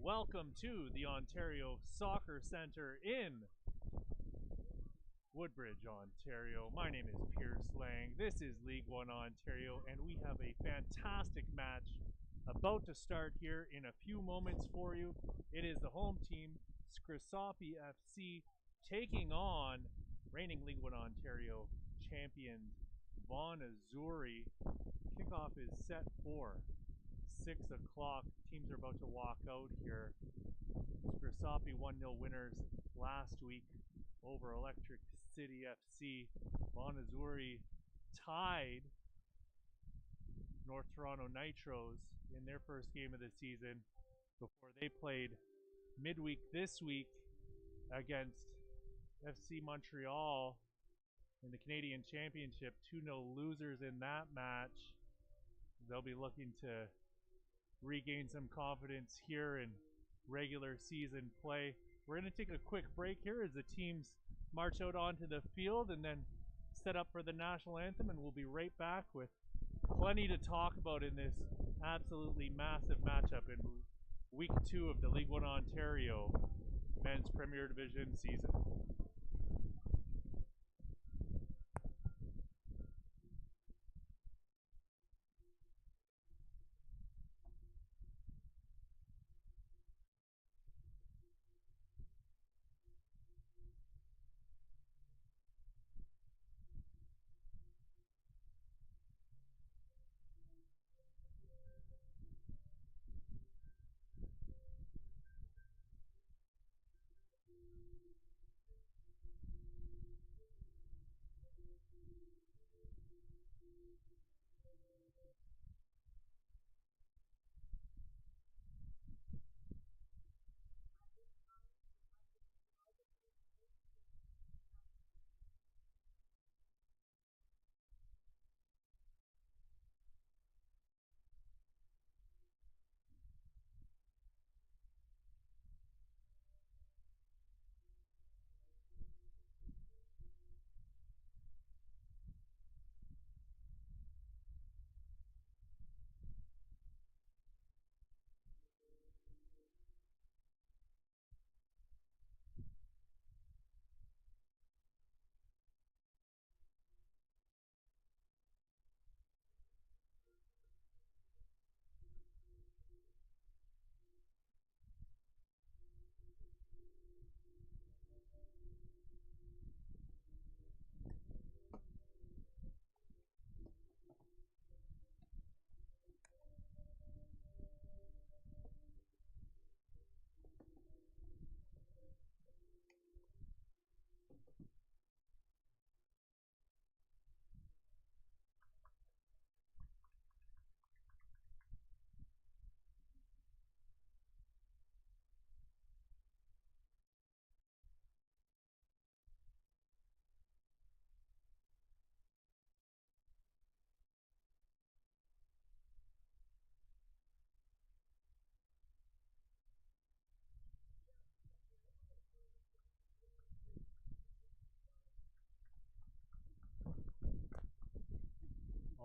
welcome to the Ontario Soccer Centre in Woodbridge, Ontario. My name is Pierce Lang. This is League One Ontario, and we have a fantastic match about to start here in a few moments for you. It is the home team, Scrosoppi FC, taking on reigning League One Ontario champions, Vaughan. Kickoff is set for 6 o'clock. Teams are about to walk out here. Scrosoppi 1-0 winners last week over Electric City FC. Vaughan tied North Toronto Nitros in their first game of the season before they played midweek this week against FC Montreal in the Canadian Championship. 2-0 losers in that match. They'll be looking to regain some confidence here in regular season play. We're going to take a quick break here as the teams march out onto the field and then set up for the national anthem, and we'll be right back with plenty to talk about in this absolutely massive matchup in week 2 of the League One Ontario Men's Premier Division season.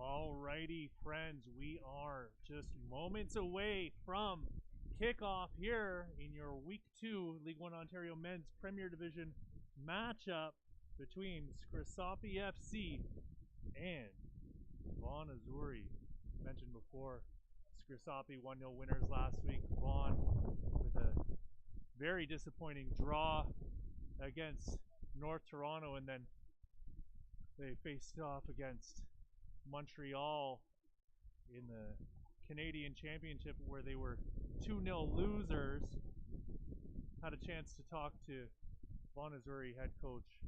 Alrighty, friends, we are just moments away from kickoff here in your Week 2 League One Ontario Men's Premier Division matchup between Scrosoppi FC and Vaughan. Mentioned before, Scrosoppi 1-0 winners last week. Vaughan with a very disappointing draw against North Toronto, and then they faced off against Montreal in the Canadian Championship where they were 2-0 losers. Had a chance to talk to Vaughan head coach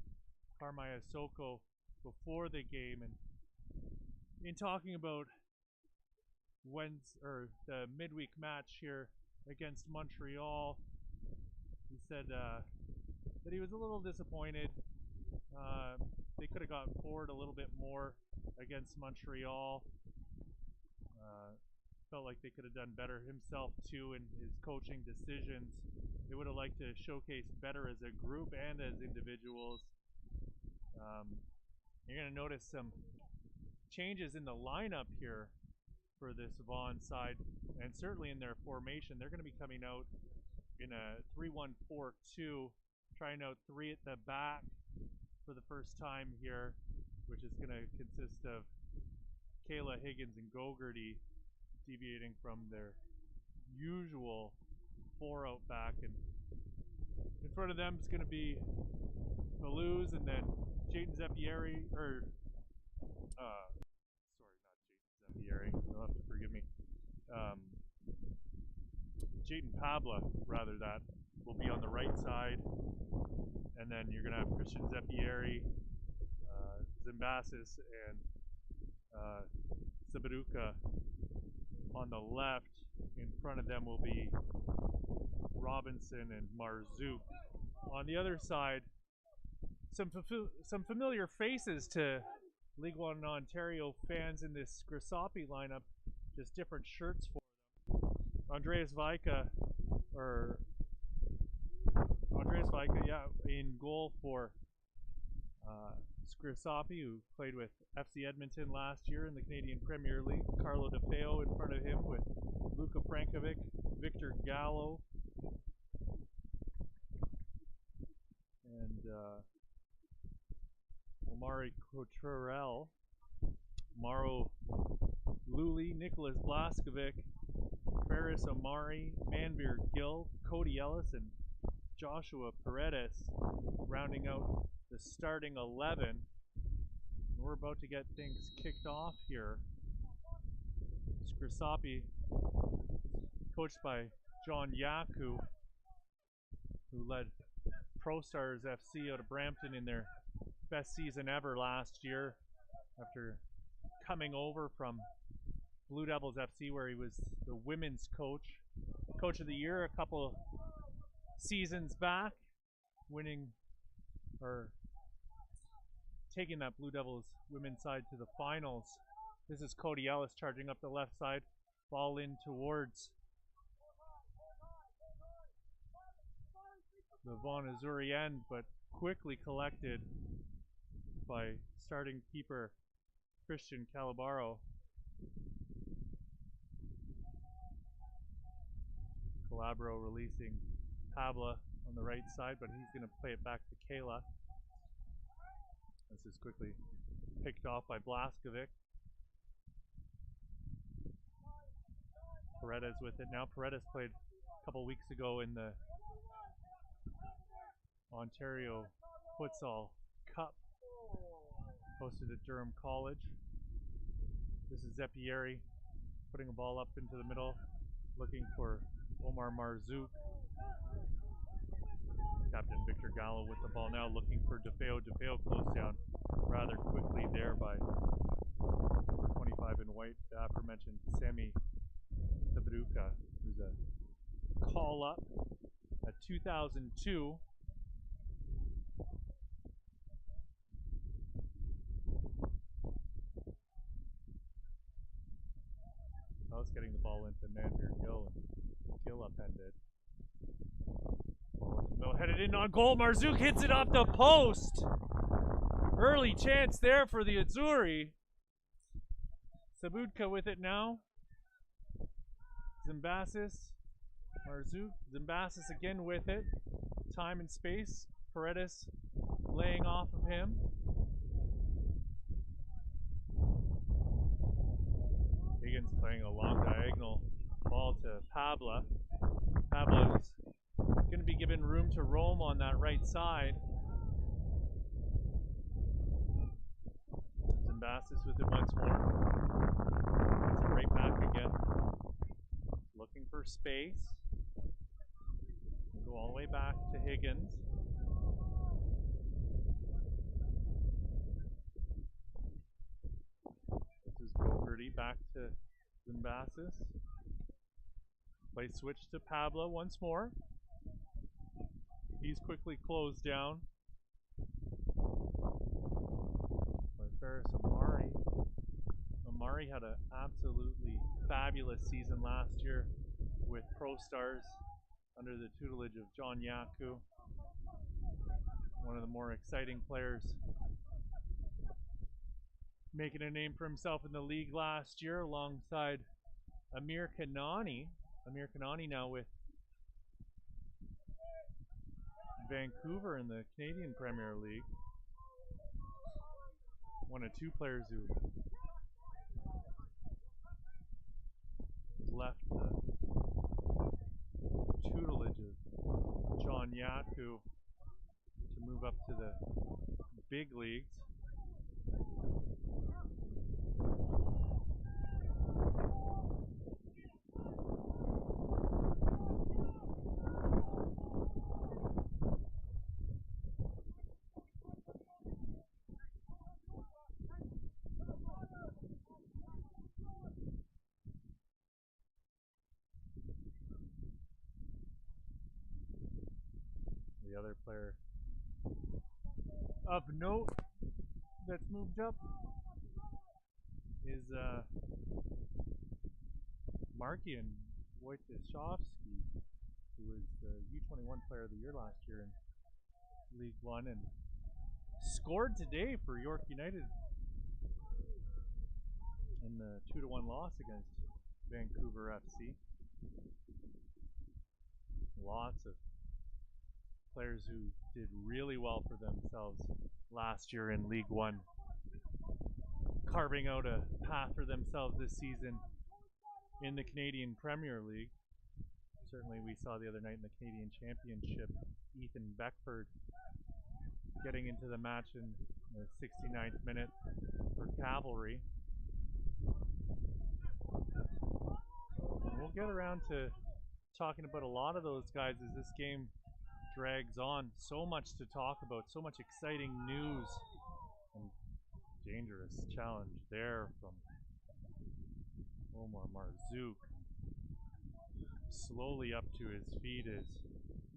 Carmaya Soko before the game, and in talking about the midweek match here against Montreal, he said that he was a little disappointed. They could have got forward a little bit more against Montreal. Felt like they could have done better himself too in his coaching decisions. They would have liked to showcase better as a group and as individuals. You're going to notice some changes in the lineup here for this Vaughan side, and certainly in their formation. They're going to be coming out in a 3-1-4-2, trying out three at the back for the first time here, which is going to consist of Kayla, Higgins, and Gogarty deviating from their usual four out back. And in front of them is going to be Malouz and then Jayden Zeppieri, or sorry, not Jayden Zeppieri. You'll have to forgive me. Jayden Pabla, rather, that will be on the right side, and then you're going to have Christian Zeppieri, Zimbasis, and Sabaruka on the left. In front of them will be Robinson and Marzouk. On the other side, some familiar faces to League One Ontario fans in this Scrosoppi lineup, just different shirts for them. Andreas Vaika, yeah, in goal for Scrosoppi, who played with FC Edmonton last year in the Canadian Premier League. Carlo DeFeo in front of him with Luka Frankovic, Victor Gallo, and Omari Cottrell, Mauro Luli, Nicholas Blaskovic, Ferris Amari, Manveer Gill, Cody Ellis, and Joshua Paredes rounding out the starting 11. We're about to get things kicked off here. Scrosoppi, coached by John Yaku, who led Pro Stars FC out of Brampton in their best season ever last year after coming over from Blue Devils FC, where he was the women's coach of the year a couple seasons back, winning or taking that Blue Devils women's side to the finals. This is Cody Ellis charging up the left side, ball in towards the Vaughan Azzurri end, but quickly collected by starting keeper Christian Calabaro. Calabro releasing Pabla on the right side, but he's going to play it back to Kayla. This is quickly picked off by Blaskovic. Paredes with it now. Paredes played a couple weeks ago in the Ontario Futsal Cup, hosted at Durham College. This is Zeppieri putting a ball up into the middle, looking for Omar Marzouk. Captain Victor Gallo with the ball now, looking for DeFeo. DeFeo closed down rather quickly there by number 25 in white, the aforementioned Semi Sabaruka, who's a call-up at 2002. Ellis getting the ball into Manveer Gill, and Gill upended. Ball headed in on goal. Marzouk hits it off the post. Early chance there for the Azzurri. Sabaruka with it now. Zimbasis, Marzouk, Zimbasis again with it. Time and space. Paredes laying off of him. Higgins playing a long diagonal ball to Pabla. Pabla is going to be given room to roam on that right side. Zimbasis with it once more. It's right back again. Looking for space. We'll go all the way back to Higgins. This is Gogarty back to Zimbasis. Play switch to Pablo once more. He's quickly closed down by Ferris Amari. Amari had an absolutely fabulous season last year with Pro Stars under the tutelage of John Yaku. One of the more exciting players, making a name for himself in the league last year alongside Amir Kanani. Amir Kanani now with Vancouver in the Canadian Premier League. One of two players who left the tutelage of John Yatku to move up to the big leagues. The other player of note that's moved up is Markian Wojciechowski, who was the U21 Player of the Year last year in League One and scored today for York United in the 2-1 loss against Vancouver FC. Lots of players who did really well for themselves last year in League One, carving out a path for themselves this season in the Canadian Premier League. Certainly we saw the other night in the Canadian Championship, Ethan Beckford getting into the match in the 69th minute for Cavalry. And we'll get around to talking about a lot of those guys as this game drags on. So much to talk about, so much exciting news and dangerous challenge there from Omar Marzouk. Slowly up to his feet is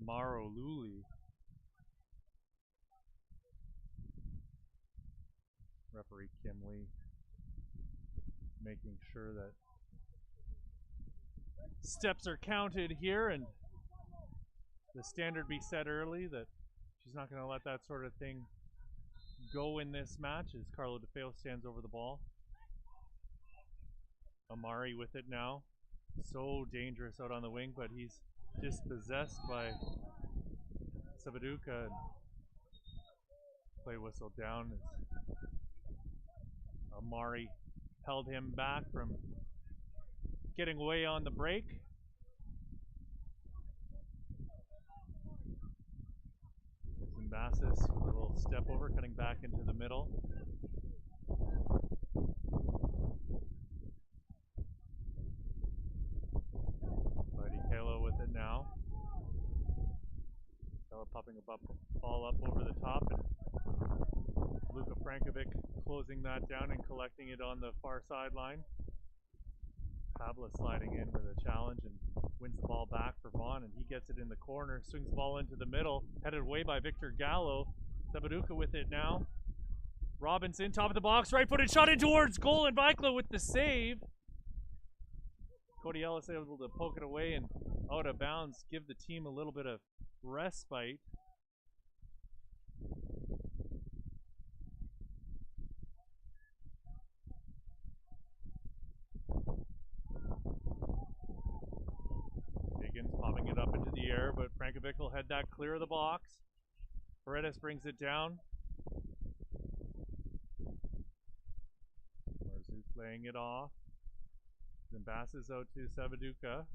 Maro Luli. Referee Kim Lee making sure that steps are counted here and the standard be set early, that she's not going to let that sort of thing go in this match as Carlo DeFeo stands over the ball. Amari with it now. So dangerous out on the wing, but he's dispossessed by Sabaduka. Play whistle down as Amari held him back from getting away on the break. Bassis with a little step over, cutting back into the middle. Mighty Kalo with it now. Kalo popping a ball up over the top, and Luka Frankovic closing that down and collecting it on the far sideline. Pablo sliding in with a challenge and wins the ball back for Vaughan, and he gets it in the corner, swings the ball into the middle, headed away by Victor Gallo. Sabaduka with it now. Robinson, top of the box, right-footed shot in towards goal, and Vikla with the save. Cody Ellis able to poke it away and out of bounds, give the team a little bit of respite. Higgins popping it up into the air, but Frankovic will head that clear of the box. Paredes brings it down. Marzouk playing it off. Then passes out to Sabaduka.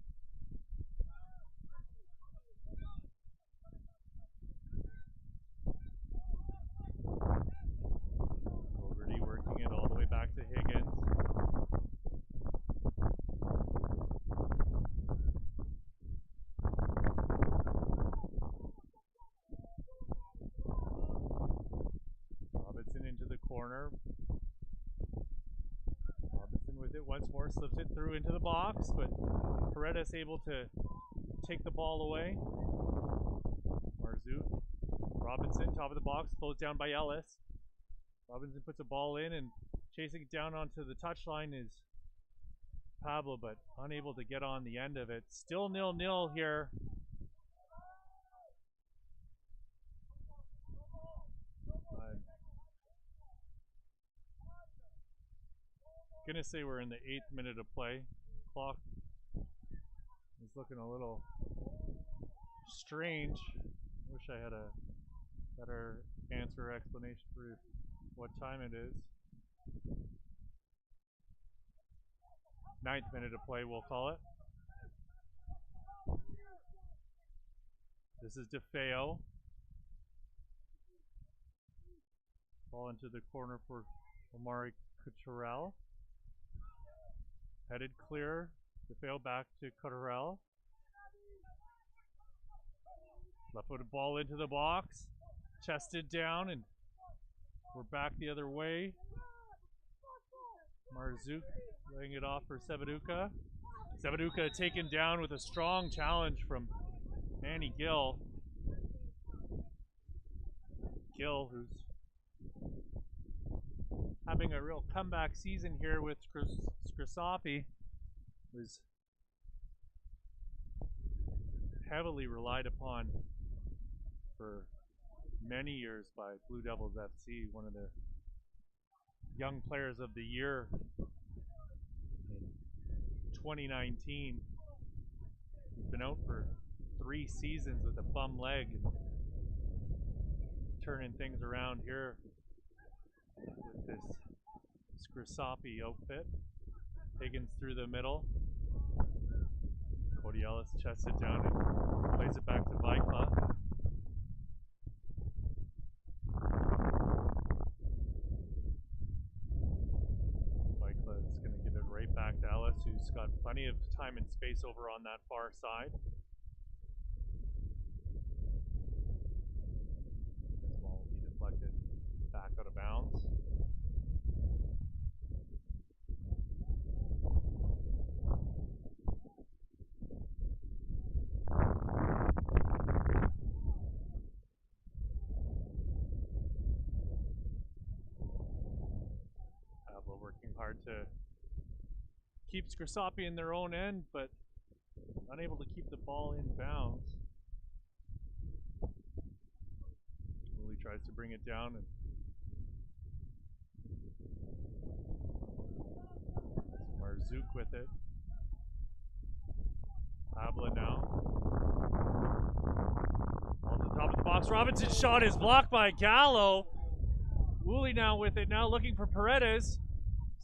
Fogarty working it all the way back to Higgins. Robinson into the corner. Robinson with it once more, slips it through into the box, but Paredes able to take the ball away. Marzouk. Robinson, top of the box, closed down by Ellis. Robinson puts a ball in, and chasing it down onto the touchline is Pablo, but unable to get on the end of it. Still 0-0 here. I'm gonna say we're in the 8th minute of play. Clock is looking a little strange. Wish I had a better answer or explanation for what time it is. 9th minute of play, we'll call it. This is DeFeo. Ball into the corner for Omari Cottrell. Headed clear. DeFeo back to Cottrell. Left-footed ball into the box. Chested down, and we're back the other way. Marzouk laying it off for Sevaduka. Sevaduka taken down with a strong challenge from Manny Gill. Gill, who's having a real comeback season here with Scrosoppi, was heavily relied upon for many years by Blue Devils FC, one of the young players of the year in 2019. He's been out for 3 seasons with a bum leg, turning things around here with this Scrosoppi outfit. Higgins through the middle. Cody Ellis chests it down and plays it back to Vikla. Vikla is going to give it right back to Ellis, who's got plenty of time and space over on that far side. This ball will be deflected back out of bounds. Working hard to keep Scrosoppi in their own end, but unable to keep the ball in bounds. Woolley tries to bring it down, and Marzouk with it. Pablo now. Ball to the top of the box. Robinson's shot is blocked by Gallo. Woolley now with it, now looking for Paredes.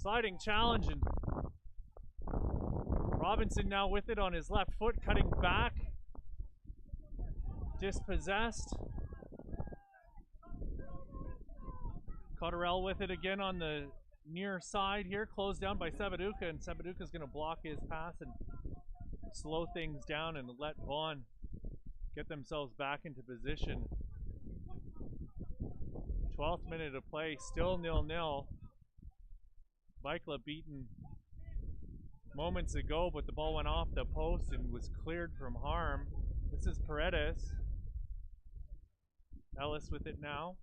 Sliding challenge, and Robinson now with it on his left foot, cutting back. Dispossessed. Cottrell with it again on the near side here, closed down by Sevaduka, and Sevaduka's going to block his pass and slow things down and let Vaughan get themselves back into position. 12th minute of play, still 0-0. Vikla beaten moments ago, but the ball went off the post and was cleared from harm. This is Paredes. Ellis with it now.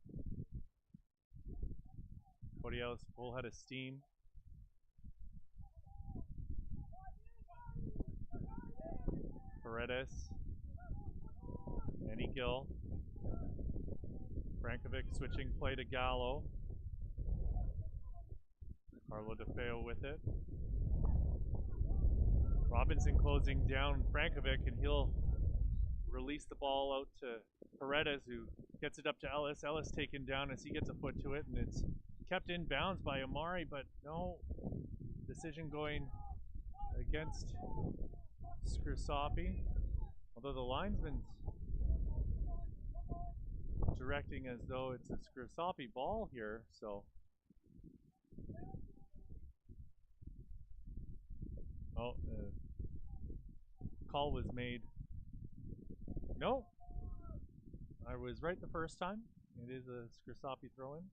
Cody Ellis full head of steam. Paredes. Manny Gill. Frankovic switching play to Gallo. Carlo DeFeo with it. Robinson closing down Frankovic, and he'll release the ball out to Paredes, who gets it up to Ellis. Ellis taken down as he gets a foot to it, and it's kept in bounds by Omari, but no decision going against Scrosoppi. Although the linesman's directing as though it's a Scrosoppi ball here, so call was made. No, I was right the first time. It is a Scrosoppi throw-in.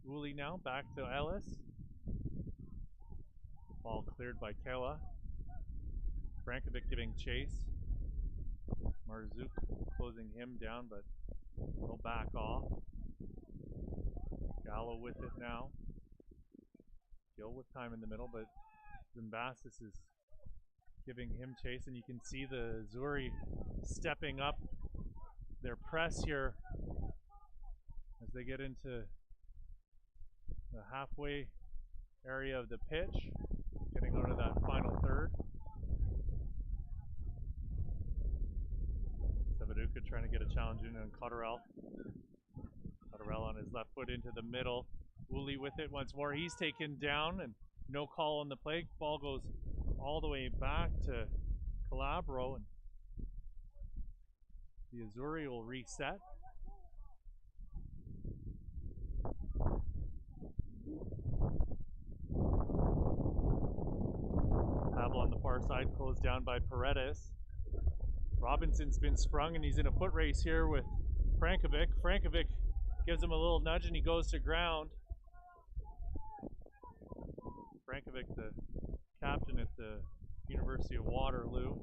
Woolley now back to Ellis. Ball cleared by Kela. Frankovic giving chase. Marzouk closing him down, but he'll back off. Gallo with it now. Gill with time in the middle, but Zimbassis is giving him chase, and you can see the Zuri stepping up their press here as they get into the halfway area of the pitch, getting out of that final third. Sevaduka trying to get a challenge in on Cotterell. Cotterell on his left foot into the middle. Woolley with it once more. He's taken down and no call on the play. Ball goes all the way back to Calabro, and the Azzurri will reset. Pablo on the far side, closed down by Paredes. Robinson's been sprung and he's in a foot race here with Frankovic. Frankovic gives him a little nudge and he goes to ground. Frankovic, the captain at the University of Waterloo.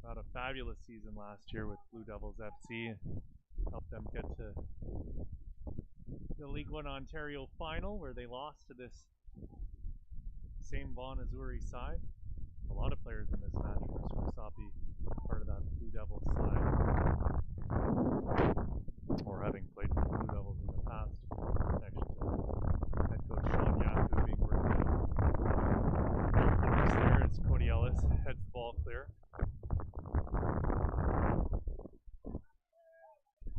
Had a fabulous season last year with Blue Devils FC. Helped them get to the League One Ontario final where they lost to this same Vaughan Azzurri side. A lot of players in this match for Scrosoppi, part of that Blue Devils side, or having played for the Blue Devils in the past. Connection to head coach Sean Yaku being worked out. Focus there as Cody Ellis heads the ball clear.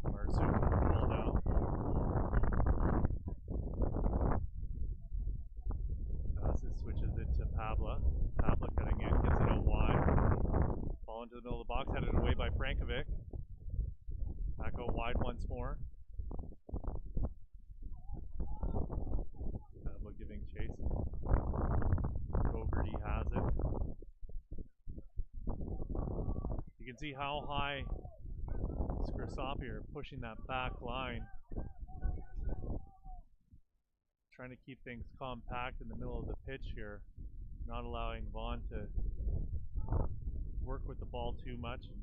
Marsu with the ball now. Passes, switches it to Pabla. Pabla cutting in, gets it out wide. Ball into the middle of the box, headed away by Frankovic. Back out wide once more. Pabla giving chase, and Fogarty has it. You can see how high Scrosoppi are pushing that back line. Trying to keep things compact in the middle of the pitch here. Not allowing Vaughan to work with the ball too much and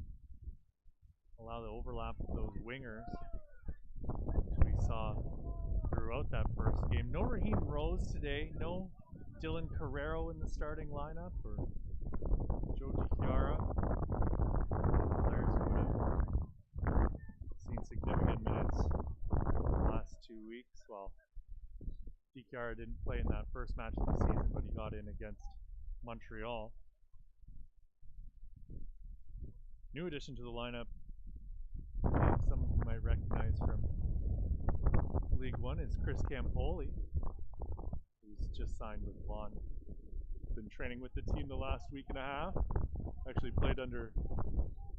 allow the overlap of those wingers, which we saw throughout that first game. No Raheem Rose today, no Dylan Carrero in the starting lineup, or Joe DiChiara. Players who would have seen significant minutes the last 2 weeks. Well, DiChiara didn't play in that first match of the season, but he got in against Montreal. New addition to the lineup, some you might recognize from League One, is Chris Campoli, who's just signed with Vaughan. Been training with the team the last week and a half. Actually played under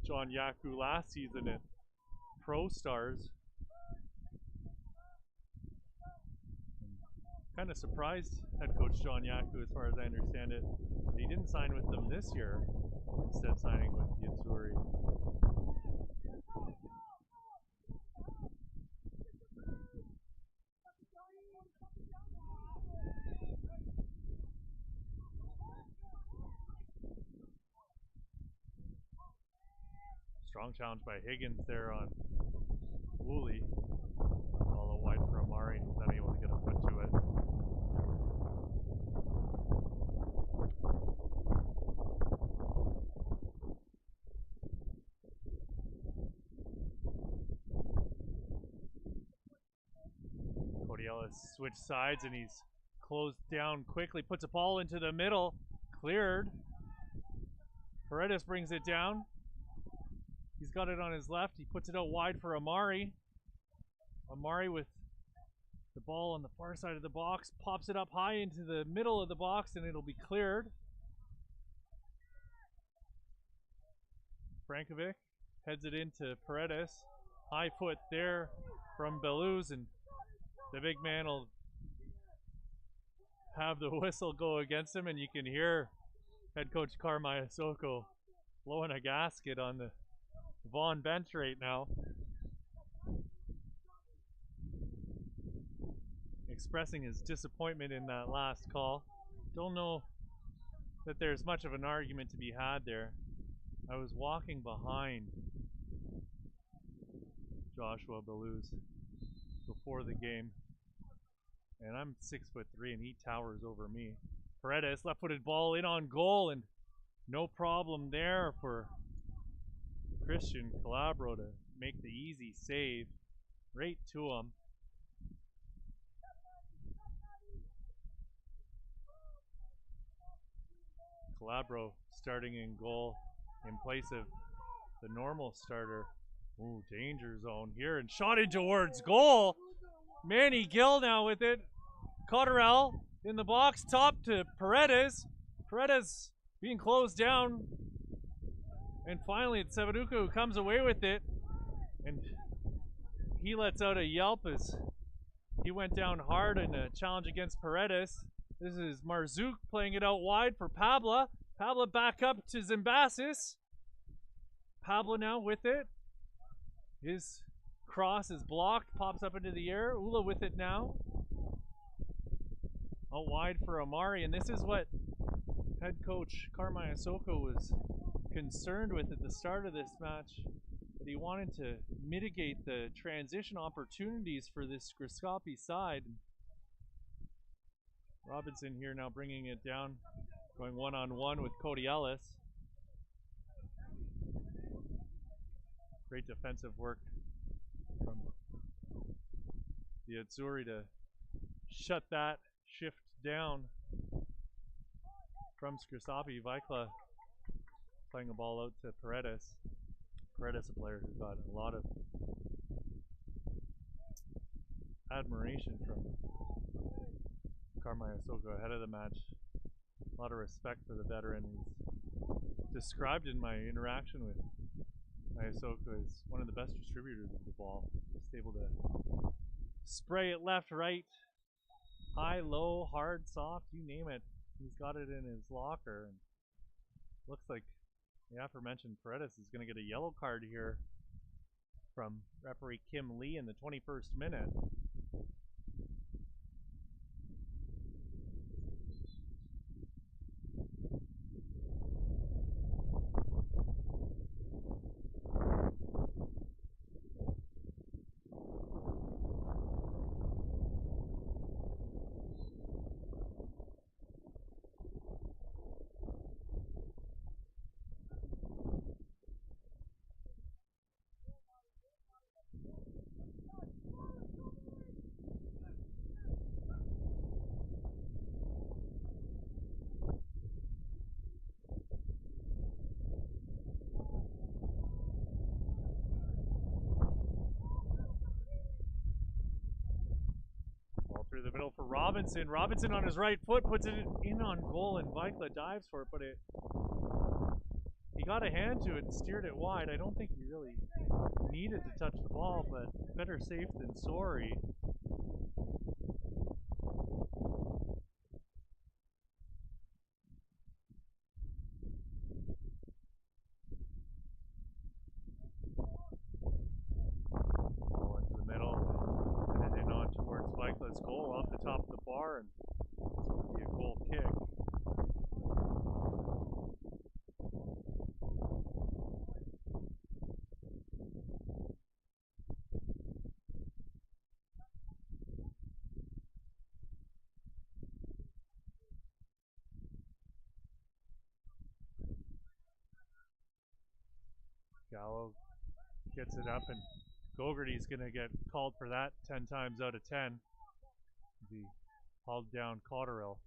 John Yaku last season at Pro Stars. Kind of surprised head coach John Yaku, as far as I understand it. He didn't sign with them this year, instead signing with the Azzurri. Strong challenge by Higgins there on Woolley. Follow wide for Amari, and he's unable to get a foot to it. Cody Ellis switched sides and he's closed down quickly, puts a ball into the middle, cleared. Paredes brings it down. He's got it on his left. He puts it out wide for Amari. Amari with the ball on the far side of the box, pops it up high into the middle of the box, and it'll be cleared. Frankovic heads it into Paredes. High foot there from Beluz, and the big man will have the whistle go against him, and you can hear head coach Carmine Soko blowing a gasket on the Vaughan bench right now, expressing his disappointment in that last call. Don't know that there's much of an argument to be had there. I was walking behind Joshua Beluz before the game, and I'm 6'3" and he towers over me. Paredes, left-footed ball in on goal, and no problem there for Christian Calabro to make the easy save right to him. Calabro starting in goal in place of the normal starter. Ooh, danger zone here and shot in towards goal. Manny Gill now with it. Cotterell in the box, top to Paredes. Paredes being closed down. And finally, it's Sabaduka who comes away with it. And he lets out a yelp as he went down hard in a challenge against Paredes. This is Marzouk playing it out wide for Pabla. Pabla back up to Zimbasis. Pabla now with it. His cross is blocked, pops up into the air. Ula with it now. Out wide for Amari, and this is what head coach Carmine Soko was concerned with at the start of this match, that he wanted to mitigate the transition opportunities for this Scrosoppi side. Robinson here now bringing it down, going one-on-one with Cody Ellis. Great defensive work from the Azzurri to shut that shift down from Scrosoppi. Vaikla playing the ball out to Paredes. Paredes, a player who got a lot of admiration from Carmine Soko ahead of the match. A lot of respect for the veteran. He's described in my interaction with Isoko as one of the best distributors of the ball. Just able to spray it left, right, high, low, hard, soft, you name it. He's got it in his locker. And looks like the aforementioned Paredes is going to get a yellow card here from referee Kim Lee in the 21st minute. Through the middle for Robinson. Robinson on his right foot puts it in on goal, and Vaikla dives for it, but he got a hand to it and steered it wide. I don't think he really needed to touch the ball, but better safe than sorry. Ball into the middle, and then on towards Vaikla's goal off the top of the bar, and this would be a goal kick. Gallo gets it up, and Gogarty's going to get called for that 10 times out of 10. He hauled down Cotterill.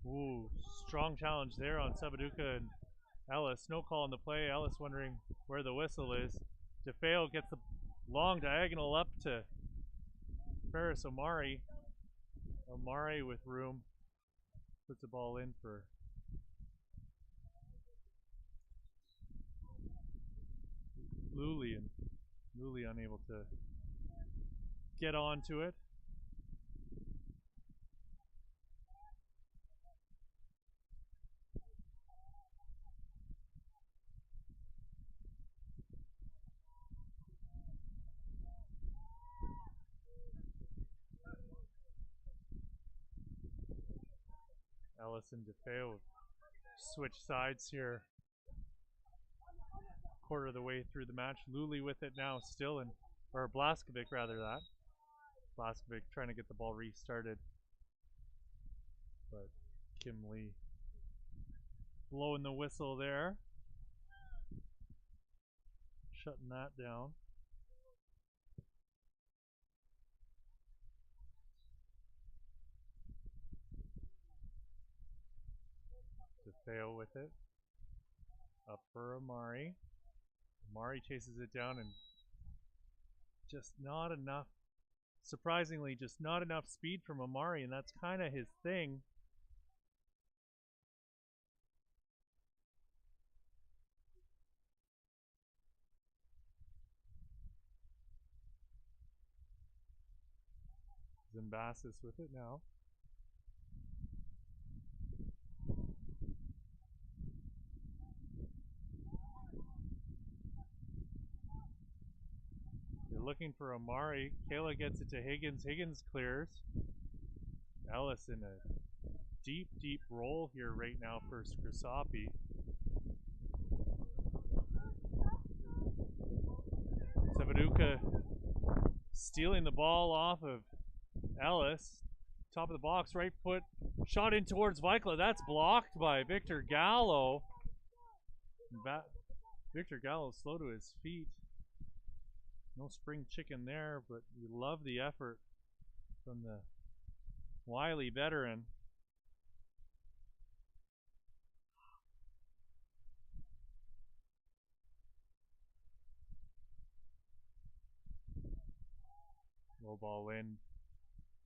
Ooh, strong challenge there on Sabaduka and Ellis. No call on the play. Ellis wondering where the whistle is. DeFeo gets the long diagonal up to Ferris Omari. Omari with room. Puts the ball in for Luli, and Luli unable to get onto it. Ellis and DeFeo switch sides here. Quarter of the way through the match. Luli with it now still, or Blaskovic rather that. Blaskovic trying to get the ball restarted, but Kim Lee blowing the whistle there, shutting that down. DeFeo with it. Up for Amari. Amari chases it down and just not enough. Surprisingly, just not enough speed from Amari, and that's kind of his thing. Zimbassis with it now. They're looking for Amari. Kayla gets it to Higgins. Higgins clears. Ellis in a deep, deep roll here right now for Scrosoppi. Sevaduka stealing the ball off of Ellis. Top of the box, right foot. Shot in towards Vikla. That's blocked by Victor Gallo. Victor Gallo slow to his feet. No spring chicken there, but we love the effort from the wily veteran. Low ball in.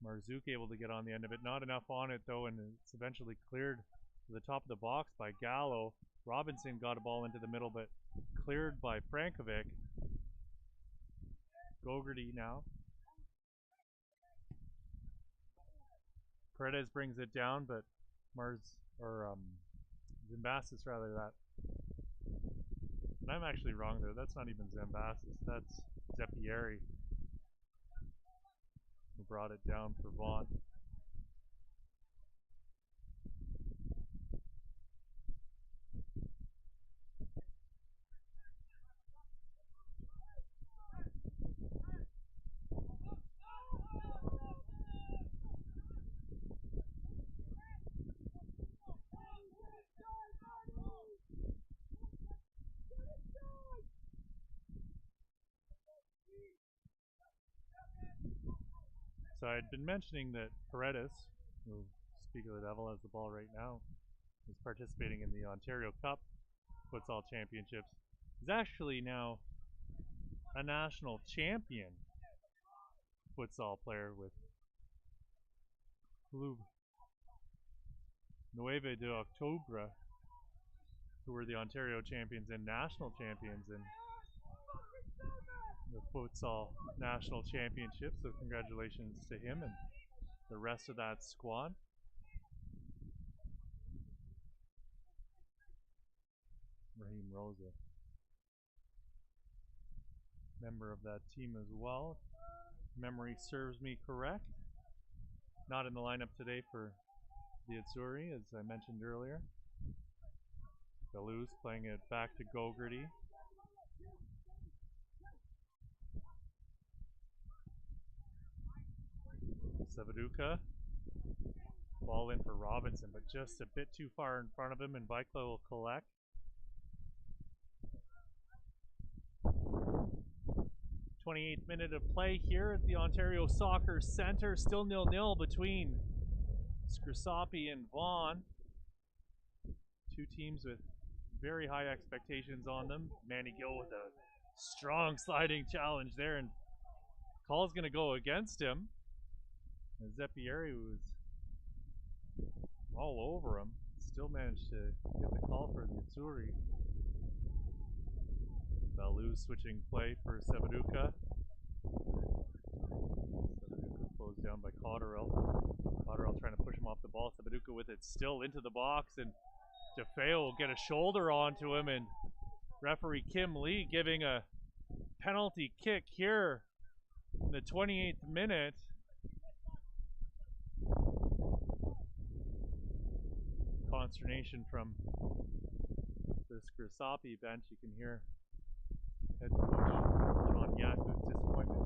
Marzuk able to get on the end of it. Not enough on it though, and it's eventually cleared to the top of the box by Gallo. Robinson got a ball into the middle, but cleared by Frankovic. Gogarty now. Paredes brings it down, but Zimbassis rather that. And I'm actually wrong there. That's not even Zimbassis. That's Zeppieri who brought it down for Vaughan. So I'd been mentioning that Paredes, who speak of the devil has the ball right now, is participating in the Ontario Cup Futsal Championships. He's actually now a national champion futsal player with Club Nueve de Octubre, who were the Ontario champions and national champions in the futsal national championship. So congratulations to him and the rest of that squad. Raheem Rosa, member of that team as well. Memory serves me correct. Not in the lineup today for the Azzurri, as I mentioned earlier. Belus playing it back to Gogarty. Sevaduka. Ball in for Robinson, but just a bit too far in front of him, and Vikla will collect. 28th minute of play here at the Ontario Soccer Centre. Still 0-0 between Scrosoppi and Vaughan. Two teams with very high expectations on them. Manny Gill with a strong sliding challenge there, and call's going to go against him. And Zeppieri was all over him. Still managed to get the call for the Azzurri. Balu switching play for Sevaduka. Sevaduka closed down by Cotterill. Cotterill trying to push him off the ball. Sevaduka with it still into the box, and DeFeo will get a shoulder onto him, and referee Kim Lee giving a penalty kick here in the 28th minute. Consternation from the Scrosoppi bench. You can hear head coach John Yaku's disappointment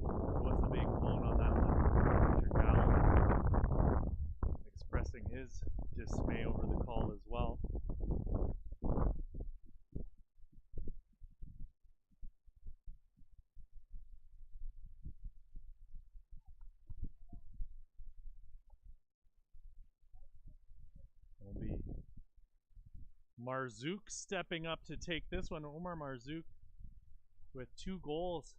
that there wasn't a big blown on that one. Victor Gallo expressing his Marzouk stepping up to take this one. Omar Marzouk with 2 goals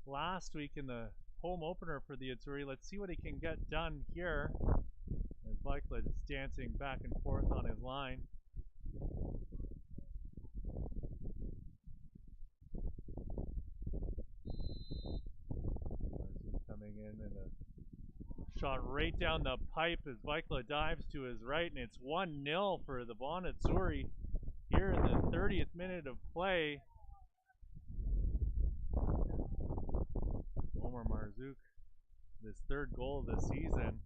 last week in the home opener for the Azzurri. Let's see what he can get done here. As Vikla is dancing back and forth on his line. Marzouk coming in and a shot right down the pipe as Vikla dives to his right, and it's 1-0 for the Vaughan Azzurri here in the 30th minute of play. Omar Marzouk, his 3rd goal of the season.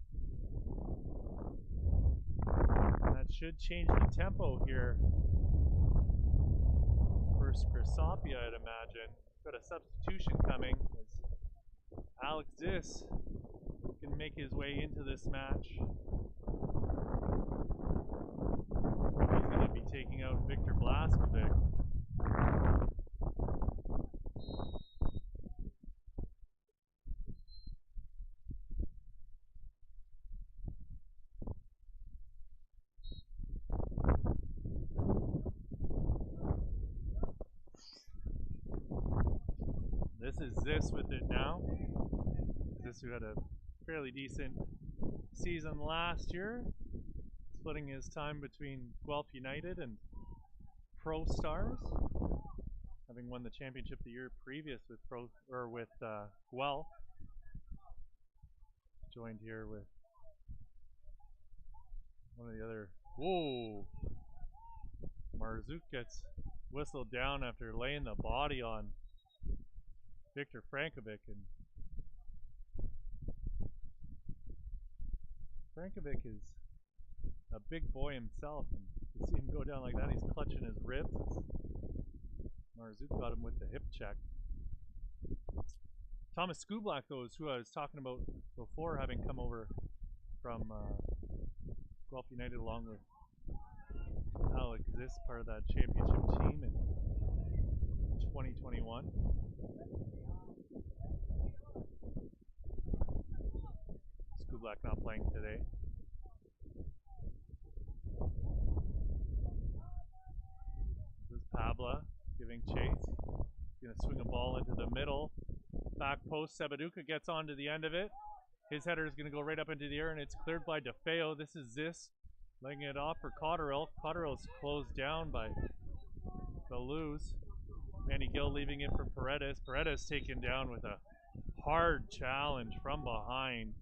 That should change the tempo here for Scrosoppi, I'd imagine. Got a substitution coming as Alex Ziss can make his way into this match. He's going to be taking out Victor Blaskovic. This is Ziss with it now. Ziss, who had a fairly decent season last year, splitting his time between Guelph United and Pro Stars, having won the championship the year previous with Guelph. Joined here with one of the other. Whoa! Marzouk gets whistled down after laying the body on Victor Frankovic, and Frankovic is a big boy himself, and to see him go down like that, he's clutching his ribs. Marzouk got him with the hip check. Thomas Skublak, though, is who I was talking about before, having come over from Guelph United along with Alex Ziss, part of that championship team in 2021. Skublak not playing today. This is Pabla giving chase. He's going to swing a ball into the middle. Back post, Sebaduka gets onto the end of it. His header is going to go right up into the air, and it's cleared by DeFeo. This is Ziss laying it off for Cotterill. Cotterill's closed down by Beluz. Manny Gill leaving it for Paredes. Paredes taken down with a hard challenge from behind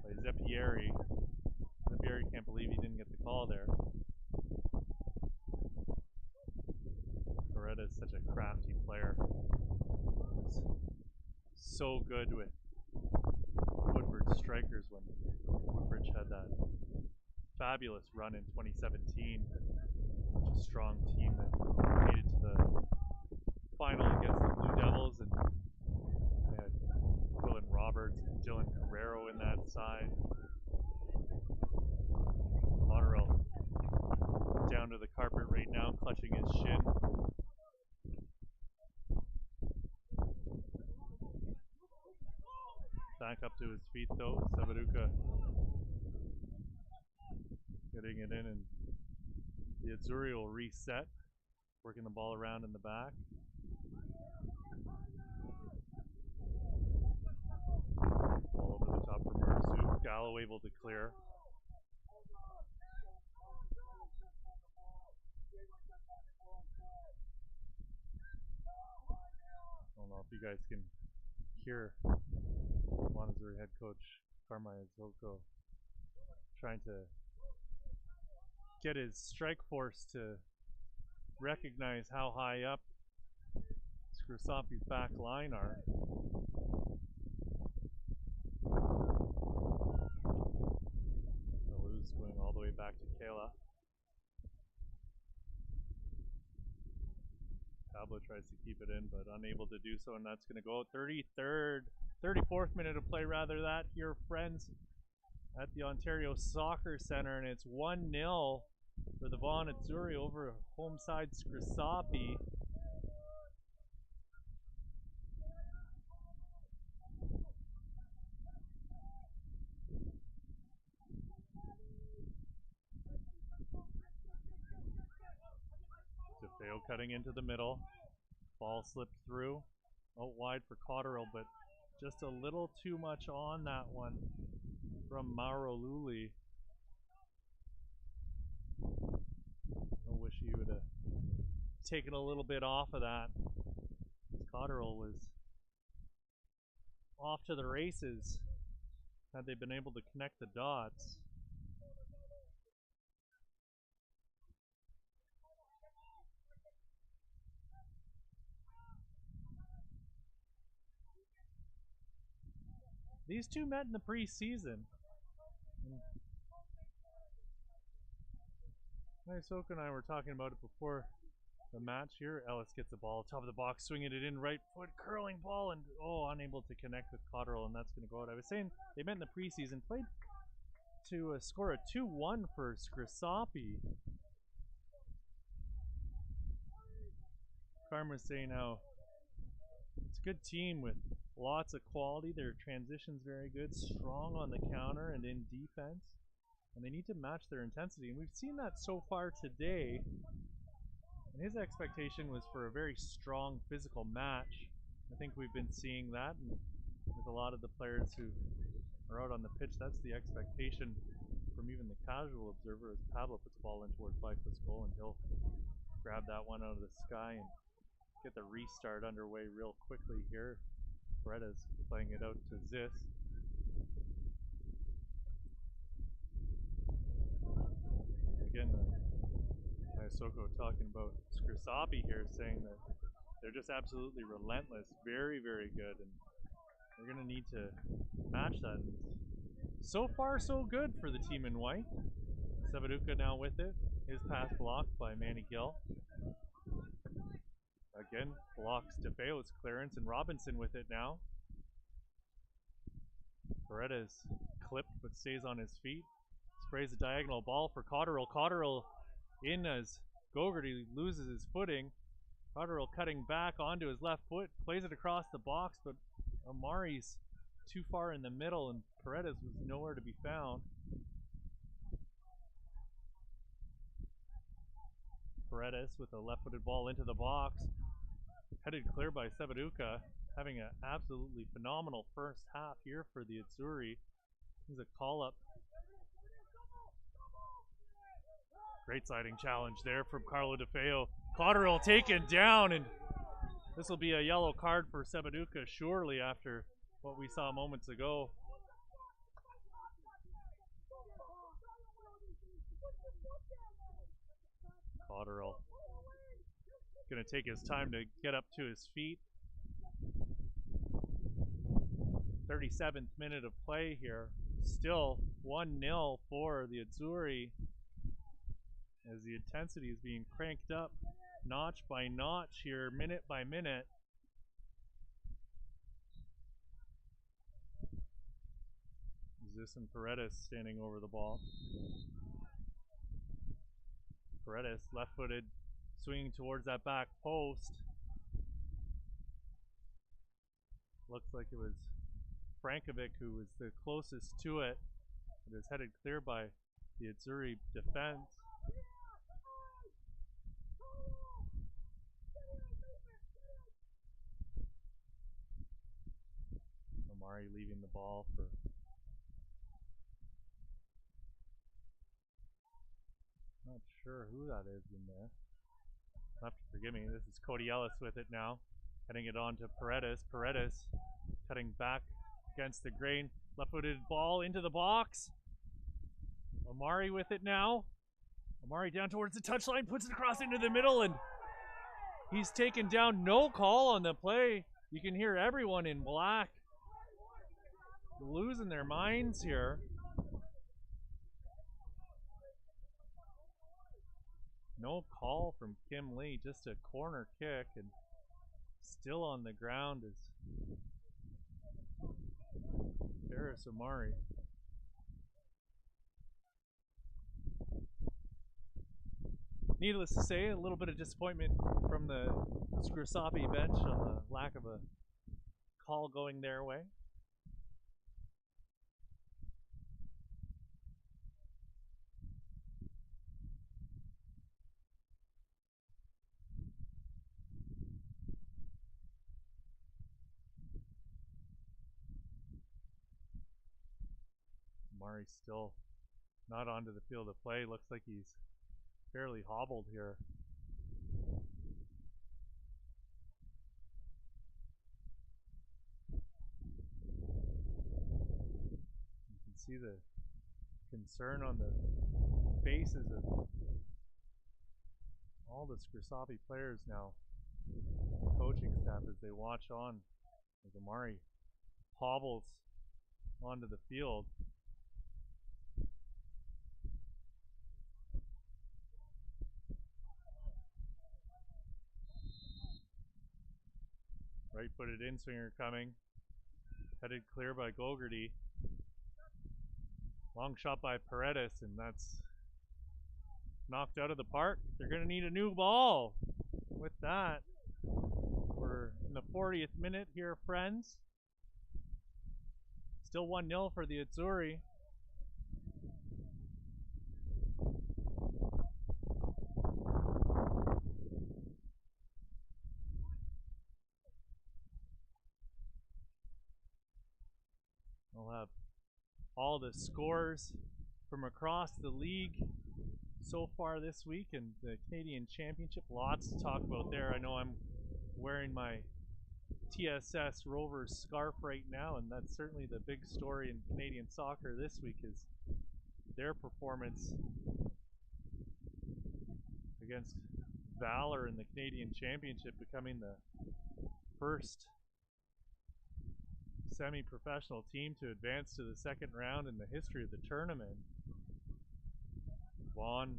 by Zeppieri. Zeppieri can't believe he didn't get the call there. Paredes, such a crafty player. He's so good with Woodbridge strikers when Woodbridge had that fabulous run in 2017. Such a strong team that made it to the final against the Blue Devils, and they had Dylan Roberts and Dylan Carrero in that side. Monterell down to the carpet right now, clutching his shin. Back up to his feet though. Sebaduka getting it in, and the Azzurri will reset, working the ball around in the back. Ball over the top for Marzouk. Gallo able to clear. I don't know if you guys can hear Azzurri head coach Carmine Zoko trying to get his strike force to recognize how high up Scrosoppi's back line are. Beluz going all the way back to Kayla. Pablo tries to keep it in, but unable to do so, and that's going to go out. 34th minute of play, rather, that here, friends, at the Ontario Soccer Centre, and it's 1-0 for the Vaughan Azzurri over home side Scrosoppi. Theo cutting into the middle. Ball slipped through. Out wide for Cotterill, but just a little too much on that one from Mauro Luli. I wish he would have taken a little bit off of that. Cotterill was off to the races had they been able to connect the dots. These two met in the preseason. Isoko and I were talking about it before the match here. Ellis gets the ball, top of the box, swinging it in, right foot, curling ball, and unable to connect with Cotterill, and that's going to go out. I was saying they met in the preseason, played to score a 2-1 for Scrosoppi. Carm was saying how it's a good team with lots of quality. Their transition's very good, strong on the counter and in defense. And they need to match their intensity. And we've seen that so far today. And his expectation was for a very strong physical match. I think we've been seeing that. And with a lot of the players who are out on the pitch, that's the expectation from even the casual observer as Pablo puts the ball in towards Blackfoot's goal. And he'll grab that one out of the sky and get the restart underway real quickly here. Bretta's playing it out to Zis. Again, Isoko talking about Scrosoppi here, saying that they're just absolutely relentless, very, very good, and they're going to need to match that. And so far, so good for the team in white. Sebaduka now with it. His pass blocked by Manny Gill. Again, blocks DeFeo's clearance, and Robinson with it now. Paredes clipped but stays on his feet. Sprays a diagonal ball for Cotterill. Cotterill in as Gogarty loses his footing. Cotterill cutting back onto his left foot, plays it across the box, but Amari's too far in the middle and Paredes was nowhere to be found. Paredes with a left-footed ball into the box. Headed clear by Sebaduka, having an absolutely phenomenal first half here for the Azzurri. This is a call-up. Great sliding challenge there from Carlo DeFeo. Cotterill taken down, and this will be a yellow card for Sebaduka surely after what we saw moments ago. Cotterill going to take his time to get up to his feet. 37th minute of play here. Still 1-0 for the Azzurri as the intensity is being cranked up notch by notch here, minute by minute. Zis and Paredes standing over the ball. Paredes left-footed, swinging towards that back post. Looks like it was Frankovic who was the closest to it. It is headed clear by the Azzurri defense. Amari leaving the ball for not sure who that is in there. You'll have to forgive me. This is Cody Ellis with it now. Heading it on to Paredes. Paredes cutting back against the grain. Left-footed ball into the box. Amari with it now. Amari down towards the touchline, puts it across into the middle, and he's taken down. No call on the play. You can hear everyone in black losing their minds here. No call from Kim Lee, just a corner kick, and still on the ground is Ferris Amari. Needless to say, a little bit of disappointment from the Scrosoppi bench on the lack of a call going their way. Murray's still not onto the field of play. Looks like he's fairly hobbled here. You can see the concern on the faces of all the Scrosoppi players now, the coaching staff, as they watch on as Amari hobbles onto the field. Right-footed in-swinger coming, headed clear by Gogarty. Long shot by Paredes, and that's knocked out of the park. They're going to need a new ball. With that, we're in the 40th minute here, friends. Still 1-0 for the Azzurri. We'll have all the scores from across the league so far this week and the Canadian Championship. Lots to talk about there. I know I'm wearing my TSS Rovers scarf right now, and that's certainly the big story in Canadian soccer this week is their performance against Valor in the Canadian Championship, becoming the first semi-professional team to advance to the second round in the history of the tournament. Vaughan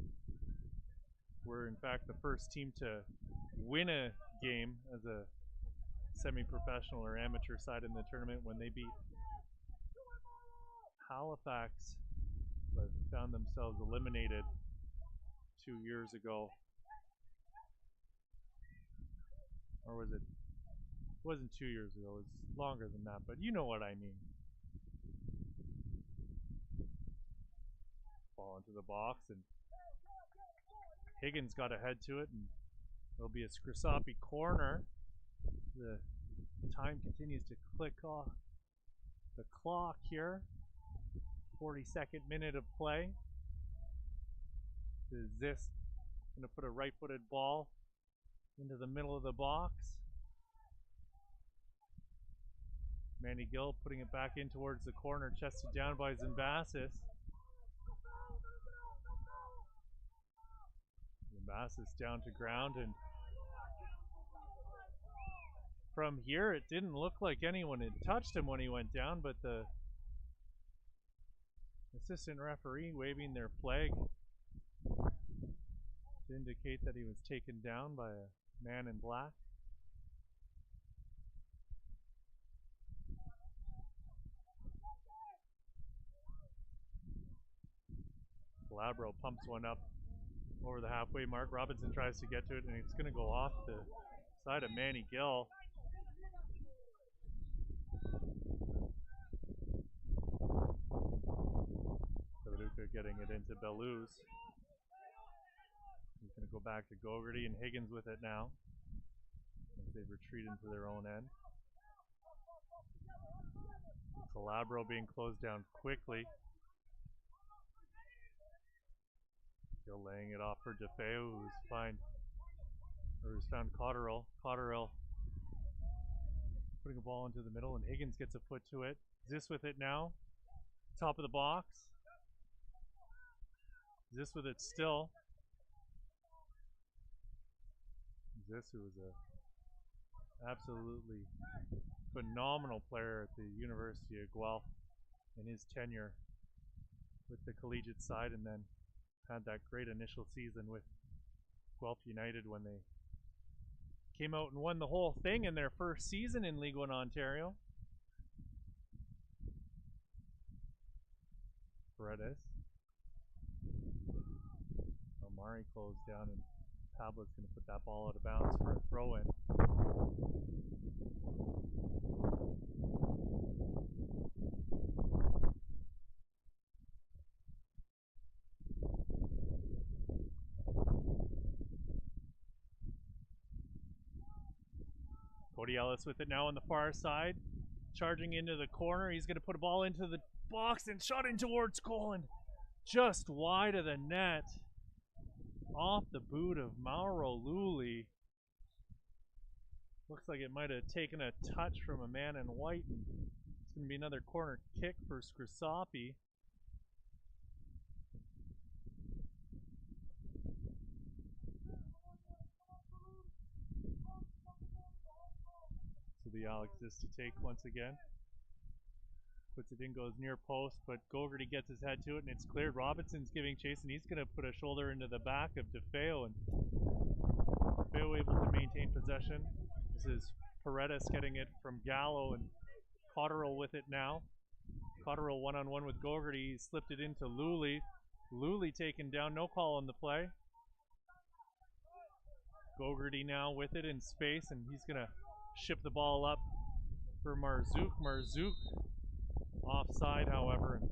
were in fact the first team to win a game as a semi-professional or amateur side in the tournament when they beat Halifax, but found themselves eliminated 2 years ago. Or was it? It wasn't 2 years ago, it was longer than that, but you know what I mean. Ball into the box, and Higgins got ahead to it, and there'll be a Scrosoppi corner. The time continues to click off the clock here. 42nd minute of play. Is this going to put a right-footed ball into the middle of the box? Manny Gill putting it back in towards the corner, chested down by Zimbasis. Zimbasis down to ground, and from here it didn't look like anyone had touched him when he went down, but the assistant referee waving their flag to indicate that he was taken down by a man in black. Labro pumps one up over the halfway mark. Robinson tries to get to it, and it's going to go off the side of Manny Gill. Sabaduka getting it into Beluz. He's going to go back to Gogarty, and Higgins with it now as they retreat into their own end. Calabro being closed down quickly. Still laying it off for DeFeo, who's found Cotterill. Cotterill putting a ball into the middle, and Higgins gets a foot to it. This with it now. Top of the box. This with it still. This, who was a absolutely phenomenal player at the University of Guelph in his tenure with the collegiate side, and then had that great initial season with Guelph United when they came out and won the whole thing in their first season in League One Ontario. Paredes. Omari closed down, and Pablo's going to put that ball out of bounds for a throw-in. Cody Ellis with it now on the far side, charging into the corner. He's going to put a ball into the box and shot in towards goal and just wide of the net. Off the boot of Mauro Lulli. Looks like it might have taken a touch from a man in white, and it's going to be another corner kick for Scrosoppi. So the Alex is to take once again. Puts it in, goes near post, but Gogarty gets his head to it, and it's cleared. Robinson's giving chase, and he's going to put a shoulder into the back of DeFeo, and DeFeo able to maintain possession. This is Paredes getting it from Gallo, and Cotterill with it now. Cotterill one-on-one with Gogarty. He slipped it into Lulli. Lulli taken down, no call on the play. Gogarty now with it in space, and he's going to ship the ball up for Marzouk. Marzouk offside, however, and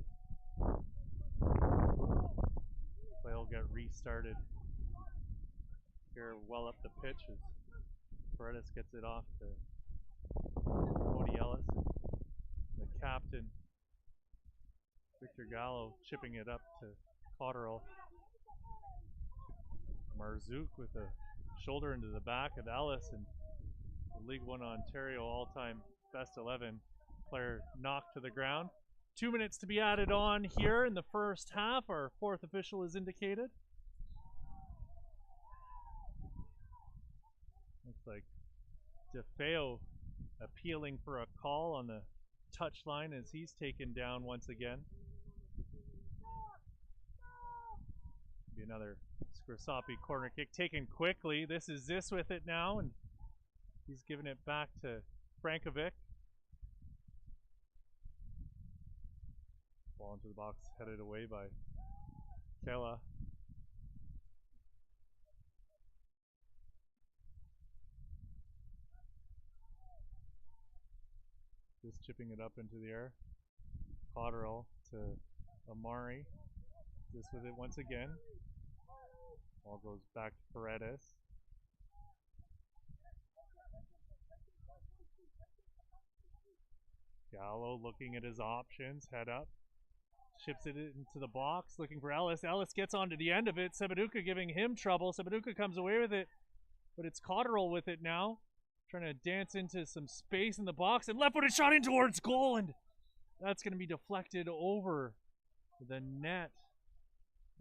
play will get restarted here well up the pitch as Paredes gets it off to Cody Ellis. The captain, Victor Gallo, chipping it up to Cotterill. Marzouk with a shoulder into the back of Ellis, and the League One Ontario all-time best 11 player knocked to the ground. 2 minutes to be added on here in the first half. Our fourth official is indicated. Looks like DeFeo appealing for a call on the touchline as he's taken down once again. Be another Scrosoppi corner kick taken quickly. This is Zis with it now, and he's giving it back to Frankovic. Ball into the box, headed away by Kela. Just chipping it up into the air. Cotterill to Amari. Just with it once again. Ball goes back to Paredes. Gallo looking at his options, head up. Ships it into the box, looking for Ellis. Ellis gets onto the end of it. Sebaduka giving him trouble. Sebaduka comes away with it, but it's Cotterill with it now. Trying to dance into some space in the box, and left-footed shot in towards goal, and that's going to be deflected over the net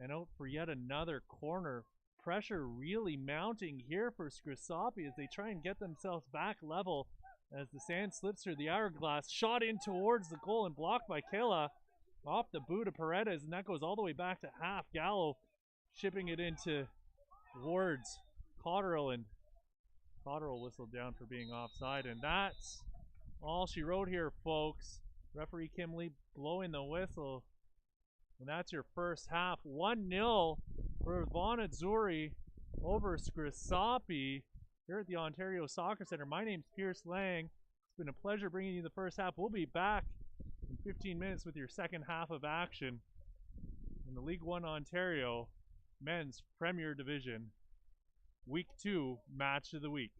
and out for yet another corner. Pressure really mounting here for Scrosoppi as they try and get themselves back level as the sand slips through the hourglass. Shot in towards the goal and blocked by Kela. Off the boot of Paredes, and that goes all the way back to half. Gallo shipping it into towards Cotterill, and Cotterill whistled down for being offside, and that's all she wrote here, folks. Referee Kim Lee blowing the whistle, and that's your first half. 1-0 for Vaughan Azzurri over Scrosoppi here at the Ontario Soccer Centre. My name's Pierce Lang. It's been a pleasure bringing you the first half. We'll be back in 15 minutes with your second half of action in the League One Ontario Men's Premier Division Week 2 Match of the Week.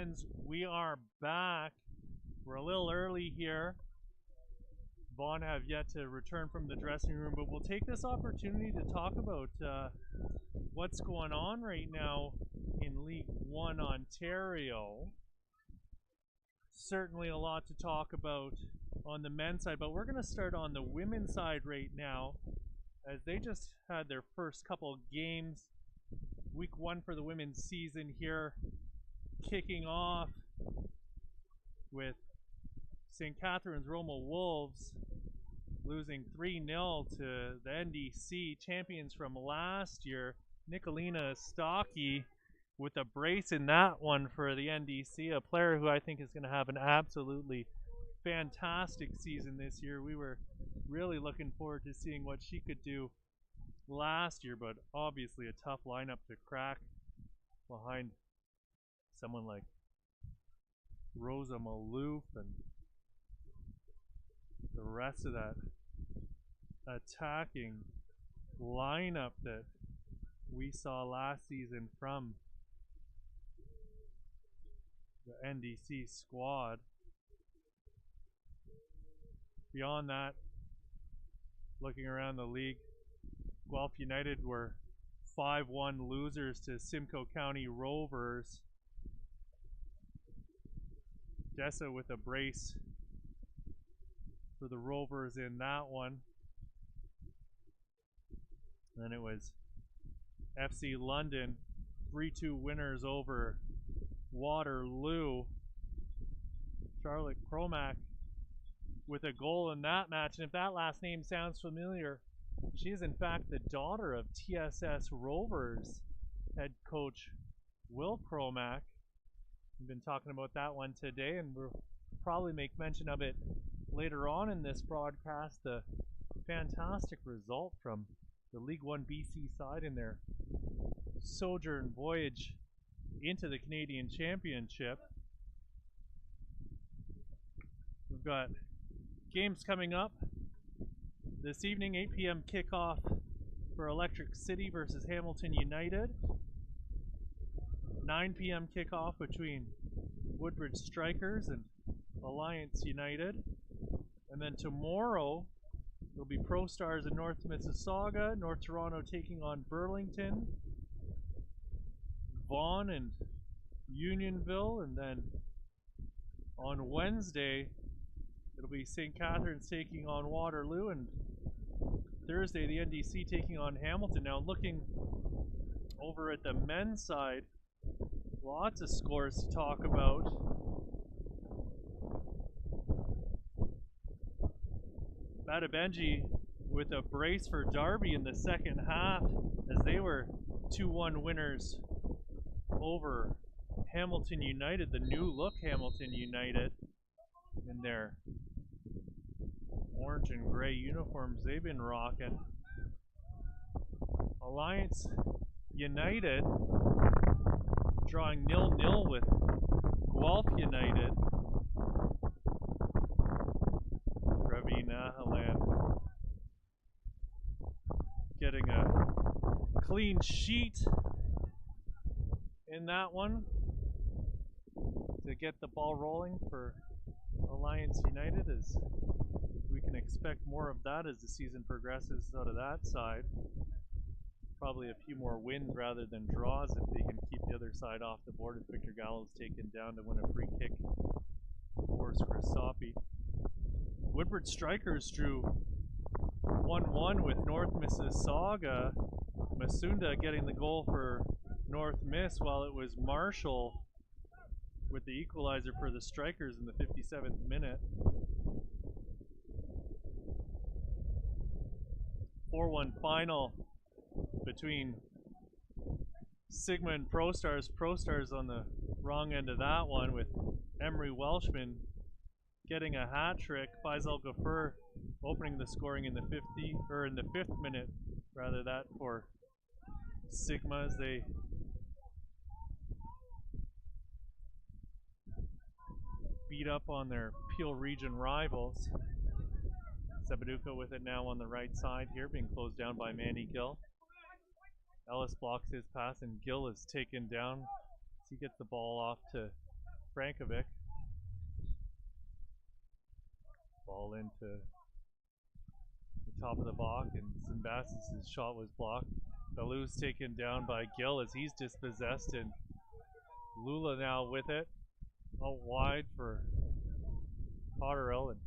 friends, we are back. We're a little early here. Vaughan have yet to return from the dressing room, but we'll take this opportunity to talk about what's going on right now in League One Ontario. Certainly a lot to talk about on the men's side, but we're going to start on the women's side right now, as they just had their first couple games. Week 1 for the women's season here, kicking off with St. Catharines Roma Wolves losing 3-0 to the NDC champions from last year. Nicolina Stocky with a brace in that one for the NDC, a player who I think is going to have an absolutely fantastic season this year. We were really looking forward to seeing what she could do last year, but obviously a tough lineup to crack behind someone like Rosa Malouf and the rest of that attacking lineup that we saw last season from the NDC squad. Beyond that, looking around the league, Guelph United were 5-1 losers to Simcoe County Rovers. Dessa with a brace for the Rovers in that one. Then it was FC London, 3-2 winners over Waterloo. Charlotte Cromack with a goal in that match, and if that last name sounds familiar, she is in fact the daughter of TSS Rovers head coach Will Cromack. We've been talking about that one today, and we'll probably make mention of it later on in this broadcast. The fantastic result from the League One BC side in their sojourn voyage into the Canadian Championship. We've got games coming up this evening, 8 p.m. kickoff for Electric City versus Hamilton United. 9 p.m. kickoff between Woodbridge Strikers and Alliance United. And then tomorrow, there'll be Pro Stars in North Mississauga, North Toronto taking on Burlington, Vaughan and Unionville, and then on Wednesday, it'll be St. Catharines taking on Waterloo, and Thursday, the NDC taking on Hamilton. Now, looking over at the men's side, lots of scores to talk about. Batabenji with a brace for Derby in the second half, as they were 2-1 winners over Hamilton United, the new look Hamilton United, in their orange and gray uniforms they've been rocking. Alliance United drawing 0-0 with Guelph United. Ravi Nahalan getting a clean sheet in that one to get the ball rolling for Alliance United, as we can expect more of that as the season progresses out of that side. Probably a few more wins rather than draws if they can keep the other side off the board, as Victor Gallo's taken down to win a free kick for Scrosoppi. Woodbridge Strikers drew 1-1 with North Mississauga. Masunda getting the goal for North Miss, while it was Marshall with the equalizer for the Strikers in the 57th minute. 4-1 final between Sigma and Pro Stars. Pro Stars on the wrong end of that one, with Emery Welshman getting a hat trick. Faisal Ghaffur opening the scoring in the 5th minute, rather, that for Sigma, as they beat up on their Peel Region rivals. Sabaduka with it now on the right side here, being closed down by Manny Gill. Ellis blocks his pass, and Gill is taken down as he gets the ball off to Frankovic. Ball into the top of the box, and Zimbabwe's shot was blocked. Belou's taken down by Gill as he's dispossessed, and Lula now with it. Out wide for Cotterill, and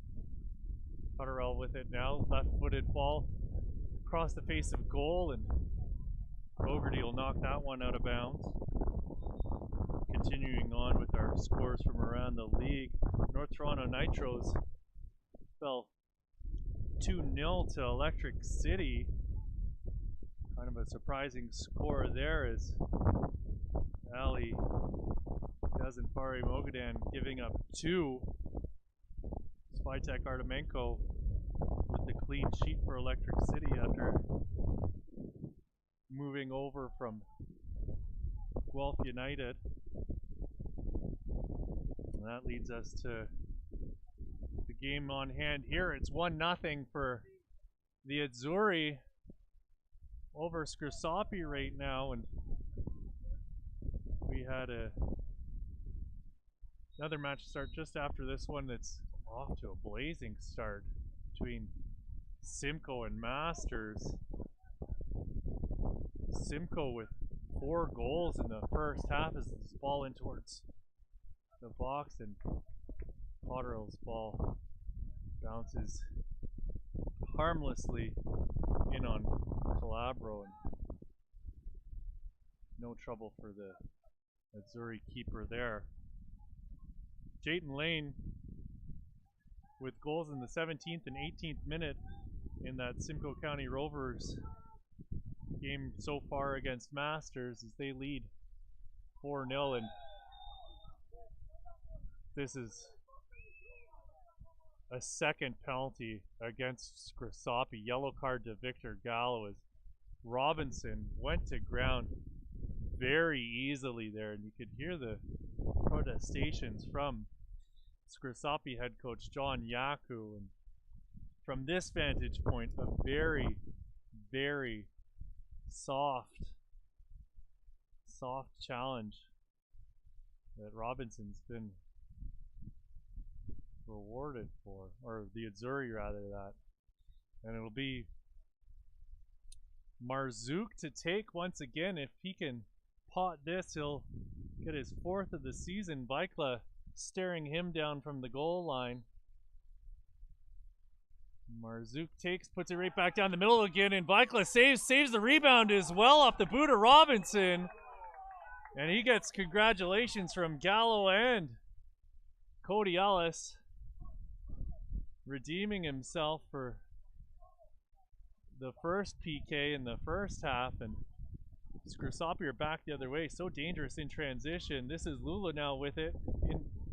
Cotterill with it now. Left-footed ball across the face of goal, and Fogarty will knock that one out of bounds. Continuing on with our scores from around the league, North Toronto Nitros fell 2-0 to Electric City. Kind of a surprising score there as Ali Gazanfari Mogadan giving up 2. Svitek Artemenko with the clean sheet for Electric City after moving over from Guelph United. And that leads us to the game on hand here. It's 1-0 for the Azzurri over Scrosoppi right now, and we had another match start just after this one that's off to a blazing start between Simcoe and Masters. Simcoe with 4 goals in the first half as this ball in towards the box, and Cotterill's ball bounces harmlessly in on Calabro, and no trouble for the Azzurri keeper there. Jayton Lane with goals in the 17th and 18th minute in that Simcoe County Rovers game so far against Masters as they lead 4-0, and this is a second penalty against Scrosoppi. Yellow card to Victor Gallo as Robinson went to ground very easily there, and you could hear the protestations from Scrosoppi head coach John Yaku. And from this vantage point, a very, very soft challenge that Robinson's been rewarded for, or the Azzurri rather, that. And it'll be Marzouk to take once again. If he can pot this, he'll get his 4th of the season. Vikla staring him down from the goal line. Marzouk takes, puts it right back down the middle again, and Vikla saves the rebound as well off the boot of Robinson. And he gets congratulations from Gallo and Cody Ellis, redeeming himself for the first PK in the first half. And Scrosoppi are back the other way. So dangerous in transition. This is Lula now with it.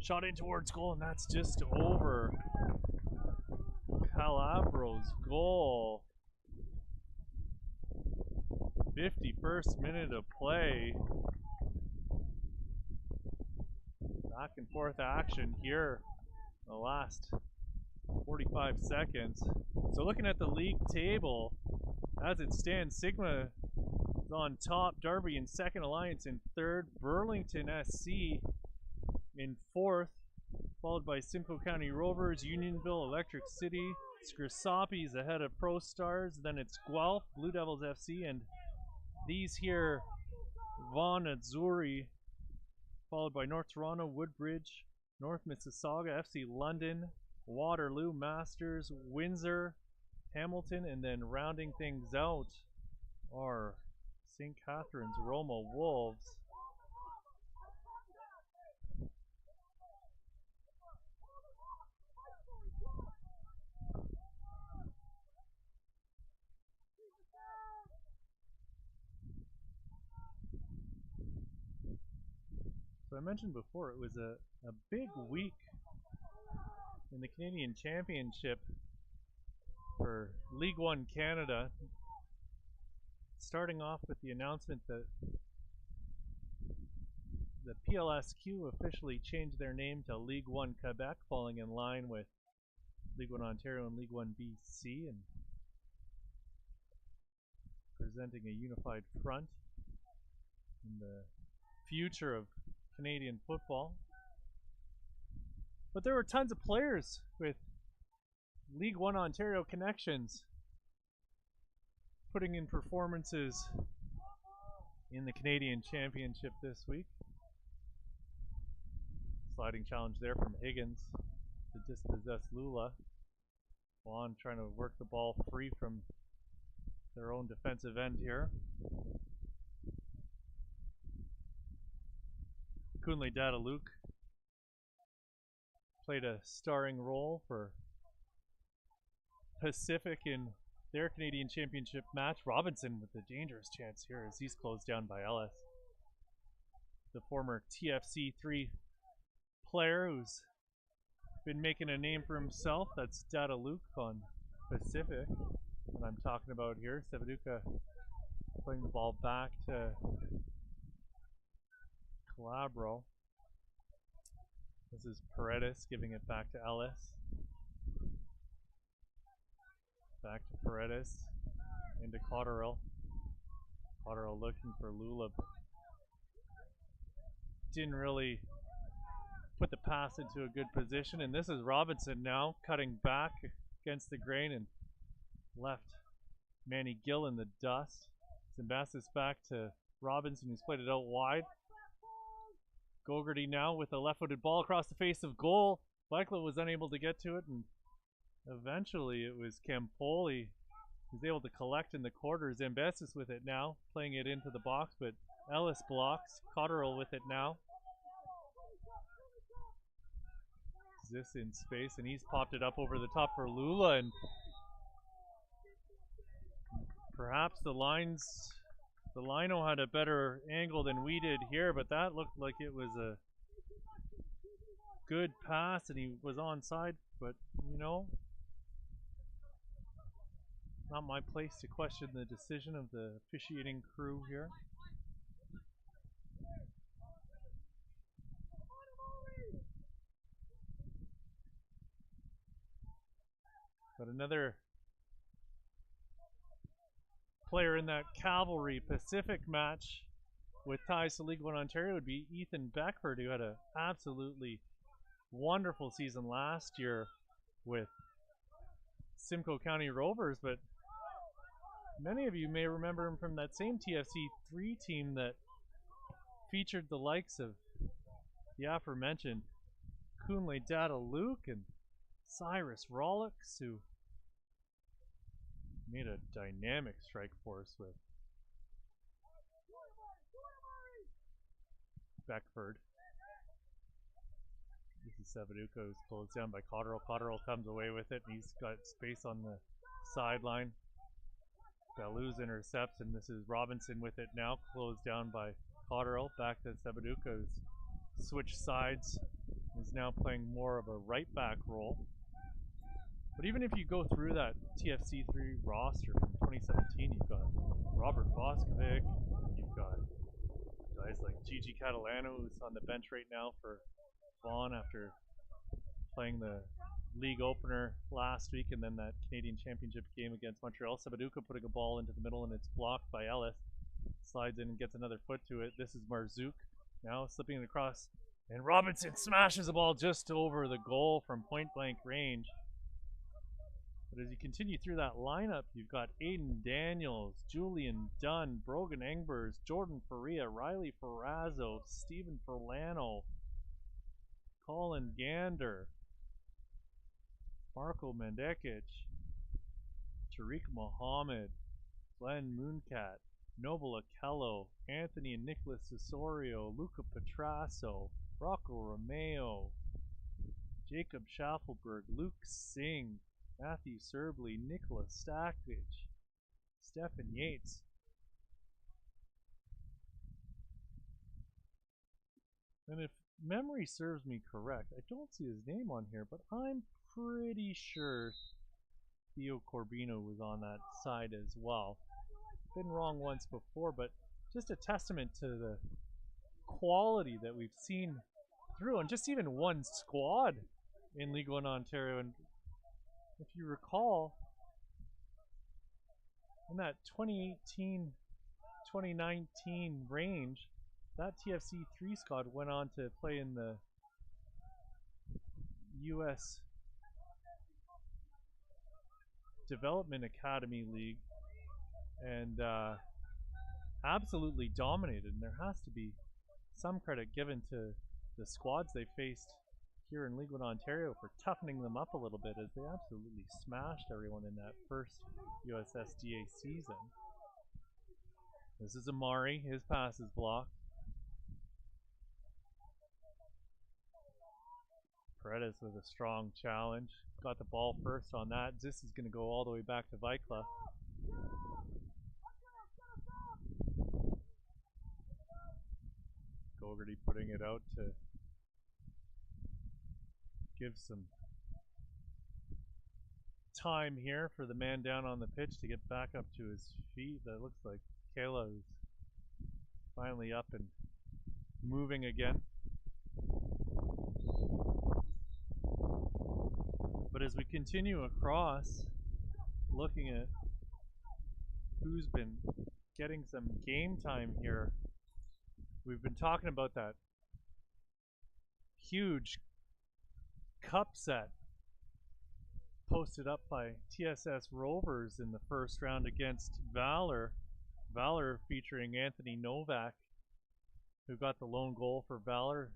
Shot in towards goal, and that's just over. Calabro's goal. 51st minute of play. Back and forth action here the last 45 seconds. So looking at the league table, as it stands, Sigma is on top, Darby in second, Alliance in third, Burlington SC in fourth, followed by Simcoe County Rovers, Unionville, Electric City, Scrosoppi's ahead of Pro Stars, then it's Guelph, Blue Devils FC, and these here, Vaughan Azzurri, followed by North Toronto, Woodbridge, North Mississauga, FC London, Waterloo, Masters, Windsor, Hamilton, and then rounding things out are St. Catharines, Roma Wolves. So I mentioned before, it was a big week in the Canadian Championship for League One Canada, starting off with the announcement that the PLSQ officially changed their name to League One Quebec, falling in line with League One Ontario and League One BC, and presenting a unified front in the future of Canadian football. But there were tons of players with League One Ontario connections putting in performances in the Canadian Championship this week. Sliding challenge there from Higgins to dispossess Lula. Vaughan trying to work the ball free from their own defensive end here. Kunle Dadaluk played a starring role for Pacific in their Canadian Championship match. Robinson with a dangerous chance here as he's closed down by Ellis. The former TFC3 player who's been making a name for himself. That's Dadaluk on Pacific. And I'm talking about here. Sevaduka playing the ball back to Calabro. This is Paredes giving it back to Ellis. Back to Paredes. Into Cotterill. Cotterill looking for Lula. Didn't really put the pass into a good position. And this is Robinson now cutting back against the grain and left Manny Gill in the dust. Zimbassis back to Robinson, who's played it out wide. Gogarty now with a left-footed ball across the face of goal. Vikla was unable to get to it, and eventually it was Campoli who was able to collect in the corner. Zimbassis with it now, playing it into the box, but Ellis blocks. Cotterill with it now. This in space, and he's popped it up over the top for Lula, and perhaps the L1O had a better angle than we did here, but that looked like it was a good pass and he was onside, but you know, not my place to question the decision of the officiating crew here. But another player in that Cavalry Pacific match with ties to League One Ontario would be Ethan Beckford, who had an absolutely wonderful season last year with Simcoe County Rovers, but many of you may remember him from that same TFC3 team that featured the likes of the aforementioned Kunle Dadaluk and Cyrus Rollocks, who made a dynamic strike force with Beckford. This is Sevaduka, who's closed down by Cotterill. Cotterill comes away with it, and he's got space on the sideline. Beluz intercepts, and this is Robinson with it now, closed down by Cotterill. Back to Sevaduka, who's switched sides, is now playing more of a right back role. But even if you go through that TFC3 roster from 2017, you've got Robert Voskovic, you've got guys like Gigi Catalano, who's on the bench right now for Vaughan after playing the league opener last week and then that Canadian Championship game against Montreal. Sevaduka putting a ball into the middle, and it's blocked by Ellis. Slides in and gets another foot to it. This is Marzouk now slipping it across, and Robinson smashes the ball just over the goal from point-blank range. But as you continue through that lineup, you've got Aiden Daniels, Julian Dunn, Brogan Engbers, Jordan Faria, Riley Ferrazzo, Stephen Ferlano, Colin Gander, Marco Mendekic, Tariq Mohammed, Glenn Mooncat, Noble Akello, Anthony and Nicholas Osorio, Luca Petrasso, Rocco Romeo, Jacob Schaffelberg, Luke Singh, Matthew Serbley, Nicholas Stackage, Stephen Yates. And if memory serves me correct, I don't see his name on here, but I'm pretty sure Theo Corbino was on that side as well. Been wrong once before, but just a testament to the quality that we've seen through, and just even one squad in League One Ontario. And if you recall, in that 2018-2019 range, that TFC3 squad went on to play in the U.S. Development Academy League and absolutely dominated. And there has to be some credit given to the squads they faced here in League One Ontario for toughening them up a little bit, as they absolutely smashed everyone in that first USSDA season. This is Amari. His pass is blocked. Paredes with a strong challenge. Got the ball first on that. This is going to go all the way back to Vikla. Gogarty putting it out to give some time here for the man down on the pitch to get back up to his feet. That looks like Kayla is finally up and moving again. But as we continue across, looking at who's been getting some game time here, we've been talking about that huge cup set posted up by TSS Rovers in the first round against Valor. Valor featuring Anthony Novak, who got the lone goal for Valor.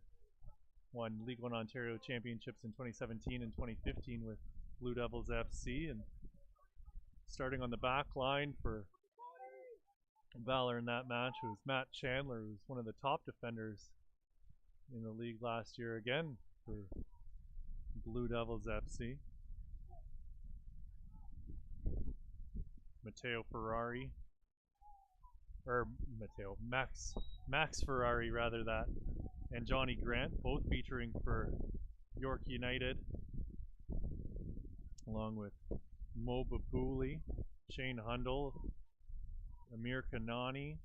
Won League One Ontario Championships in 2017 and 2015 with Blue Devils FC. And starting on the back line for Valor in that match was Matt Chandler, who's one of the top defenders in the league last year again for Blue Devils FC. Max Ferrari rather, that, and Johnny Grant, both featuring for York United, along with Mo Babouli, Shane Hundle, Amir Kanani,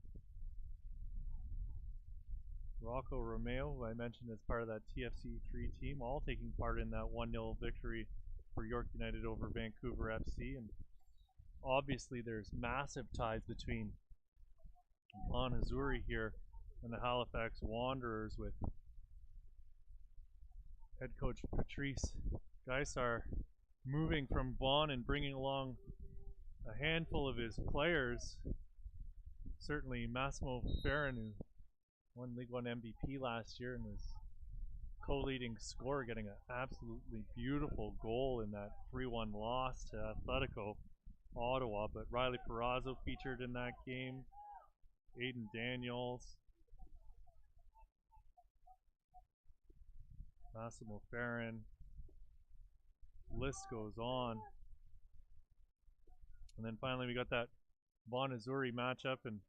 Rocco Romeo, who I mentioned as part of that TFC3 team, all taking part in that 1-0 victory for York United over Vancouver FC. And obviously there's massive ties between Vaughan here and the Halifax Wanderers, with head coach Patrice Geisar moving from Vaughan and bringing along a handful of his players. Certainly Massimo Ferrin, who won League One MVP last year and was co-leading scorer, getting an absolutely beautiful goal in that 3-1 loss to Atletico Ottawa. But Riley Ferrazzo featured in that game, Aiden Daniels, Massimo Ferrin, list goes on. And then finally we got that Vaughan matchup, and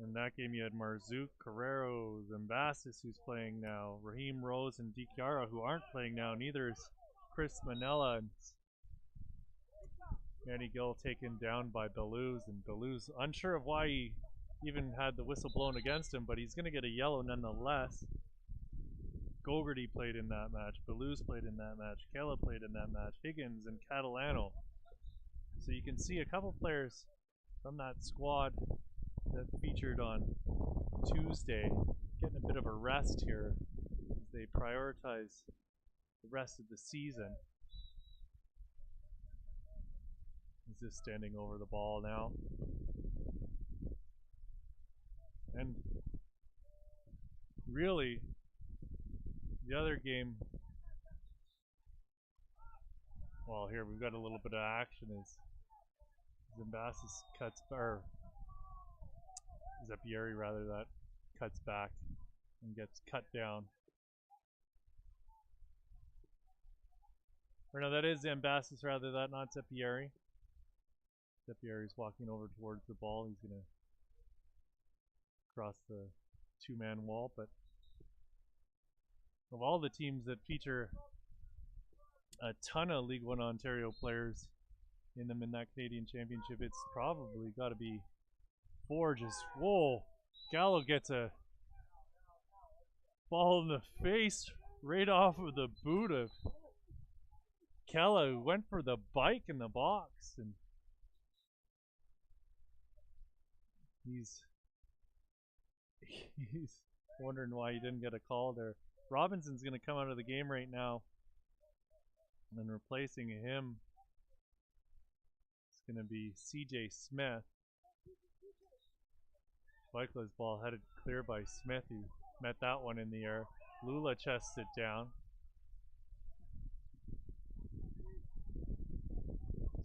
in that game you had Marzouk, Carrero, Zambassis, who's playing now, Raheem Rose and Dichiara, who aren't playing now. Neither is Chris Manella, and Manny Gill taken down by Belouz, and Belouz unsure of why he even had the whistle blown against him, but he's going to get a yellow nonetheless. Gogarty played in that match, Belouz played in that match, Kella played in that match, Higgins and Catalano. So you can see a couple players from that squad that featured on Tuesday getting a bit of a rest here as they prioritize the rest of the season. He's just standing over the ball now. And really, the other game, well, here we've got a little bit of action as Zambassis cuts, or Zepieri rather, that cuts back and gets cut down. Or no, that is Zambassis rather, that, not Zepieri. Zepieri's walking over towards the ball. He's going to cross the two-man wall. But of all the teams that feature a ton of League One Ontario players in them in that Canadian Championship, it's probably got to be Forges. Whoa! Gallo gets a ball in the face right off of the boot of Kella, who went for the bike in the box, and he's wondering why he didn't get a call there. Robinson's going to come out of the game right now. And replacing him is going to be CJ Smith. Weichler's ball headed clear by Smith. He met that one in the air. Lula chests it down.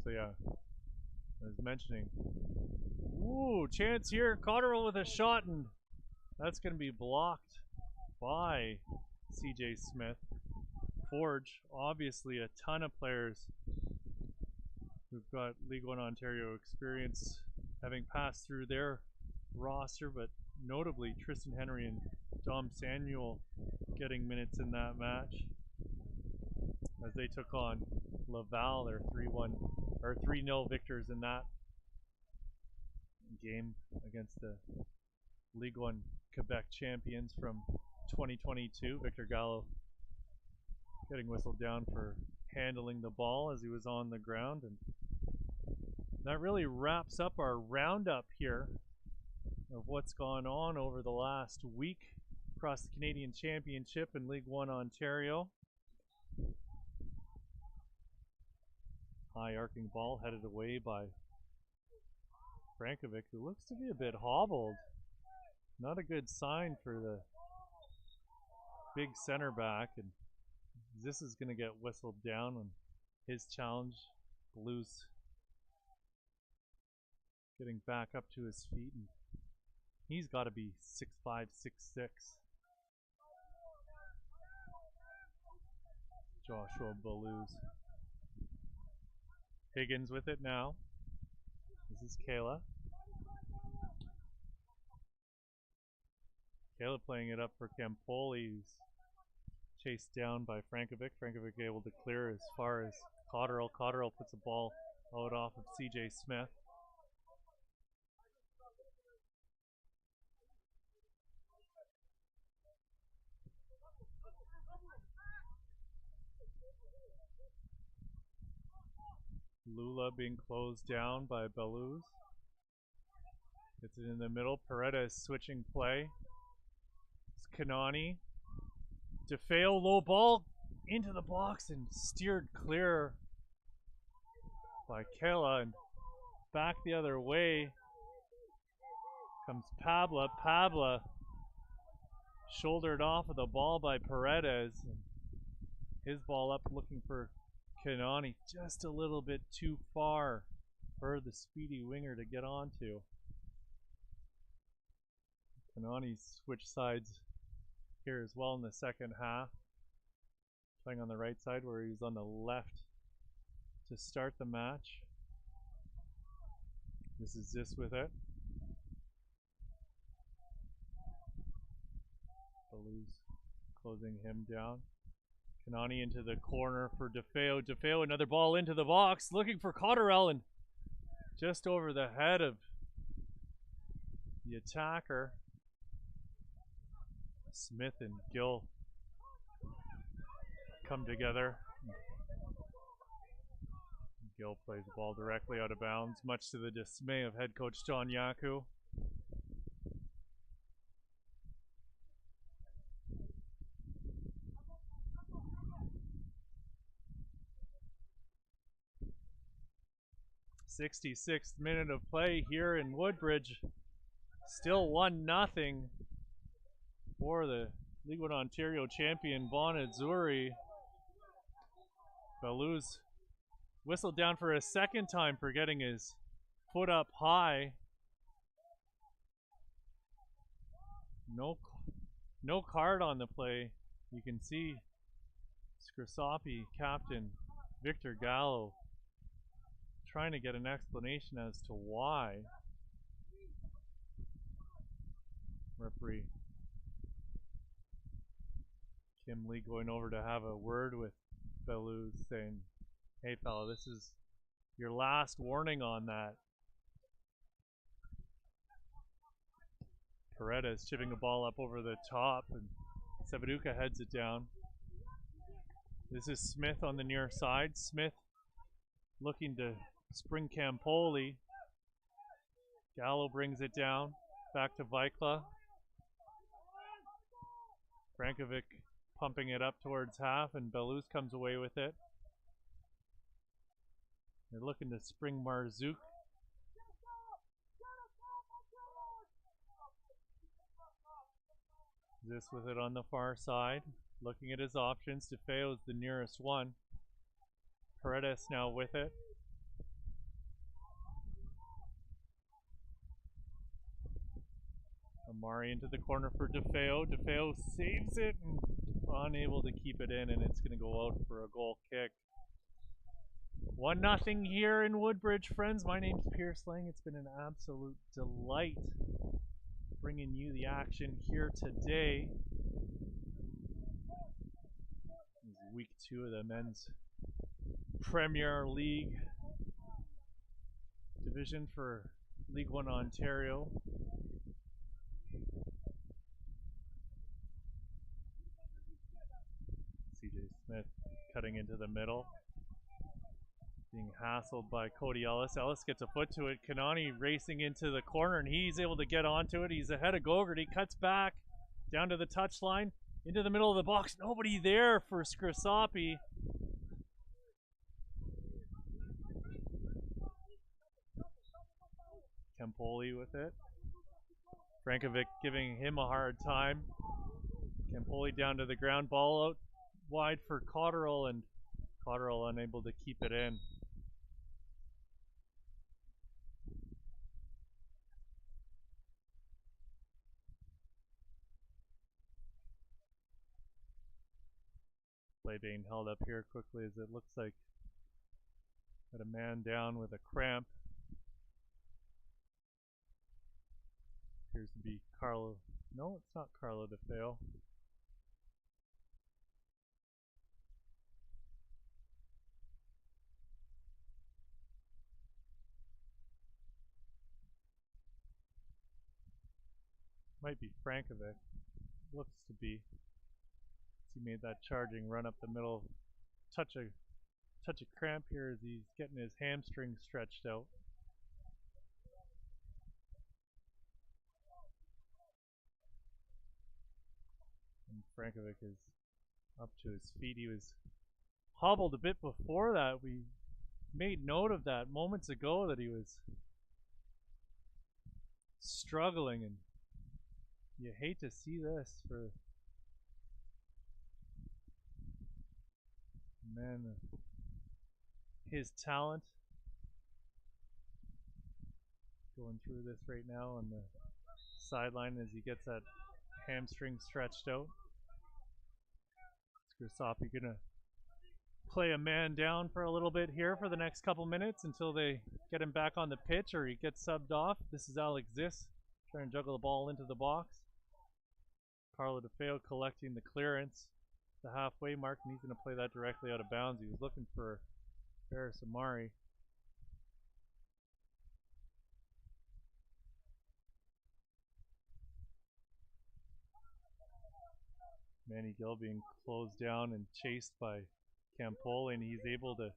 So yeah, I was mentioning. Ooh, chance here. Cotterill with a shot, and that's going to be blocked by CJ Smith. Forge, obviously a ton of players who've got League One Ontario experience having passed through their roster, but notably Tristan Henry and Dom Samuel getting minutes in that match as they took on Laval, their 3-1 or 3-0 victors in that game against the League One Quebec champions from 2022. Victor Gallo getting whistled down for handling the ball as he was on the ground, and that really wraps up our roundup here of what's gone on over the last week across the Canadian Championship in League One Ontario. High arcing ball headed away by Frankovic, who looks to be a bit hobbled. Not a good sign for the big center back, and this is going to get whistled down on his challenge. Blues getting back up to his feet, and he's got to be 6'5", 6'6". Joshua Blues. Higgins with it now. This is Kayla. Kayla playing it up for Campoli, who's chased down by Frankovic. Frankovic able to clear as far as Cotterill. Cotterill puts the ball out off of CJ Smith. Lula being closed down by Beluz. Gets it in the middle. Paredes switching play. It's Kanani. DeFeo low ball into the box and steered clear by Kayla, and back the other way comes Pabla. Pabla shouldered off of the ball by Paredes, and his ball up looking for Kanani, just a little bit too far for the speedy winger to get onto. Kanani switched sides here as well in the second half, playing on the right side where he was on the left to start the match. This is Zis with it. Beluz closing him down. Kanani into the corner for DeFeo. DeFeo, another ball into the box, looking for Cotterill, and just over the head of the attacker. Smith and Gill come together. Gill plays the ball directly out of bounds, much to the dismay of head coach John Yaku. '66th minute of play here in Woodbridge. Still 1-0 for the League One Ontario champion Vaughan Azzurri. Beluz whistled down for a second time for getting his foot up high. No card on the play. You can see Scrosoppi captain Victor Gallo trying to get an explanation as to why. Referee Kim Lee going over to have a word with Beluz, saying, "Hey fella, this is your last warning on that." Paredes chipping the ball up over the top, and Sevaduka heads it down. This is Smith on the near side. Smith looking to spring Campoli. Gallo brings it down. Back to Vikla. Frankovic pumping it up towards half, and Belus comes away with it. They're looking to spring Marzouk. This with it on the far side. Looking at his options. DeFeo's the nearest one. Paredes now with it. Amari into the corner for DeFeo. DeFeo saves it and unable to keep it in, and it's going to go out for a goal kick. 1-0 here in Woodbridge, friends. My name's Pierce Lang. It's been an absolute delight bringing you the action here today. This is week 2 of the men's Premier League division for League 1 Ontario. CJ Smith cutting into the middle, being hassled by Cody Ellis. Ellis gets a foot to it. Kanani racing into the corner, and he's able to get onto it. He's ahead of Gogarty, cuts back down to the touchline, into the middle of the box. Nobody there for Scrosoppi. Campoli with it. Frankovic giving him a hard time. Campoli down to the ground. Ball out wide for Cotterill, and Cotterill unable to keep it in. Play being held up here quickly as it looks like got a man down with a cramp. Appears to be Carlo. No, it's not Carlo DeFeo. Might be Frankovic. Looks to be. He made that charging run up the middle. Touch a cramp here as he's getting his hamstring stretched out. And Frankovic is up to his feet. He was hobbled a bit before that. We made note of that moments ago, that he was struggling, and you hate to see this for a man of his talent. Going through this right now on the sideline as he gets that hamstring stretched out. Scrosoppi gonna play a man down for a little bit here for the next couple minutes until they get him back on the pitch or he gets subbed off. This is Alex Ziss trying to juggle the ball into the box. Carlo DeFeo collecting the clearance, the halfway mark, and he's going to play that directly out of bounds. He was looking for Ferris Amari. Manny Gill being closed down and chased by Campoli, and he's able to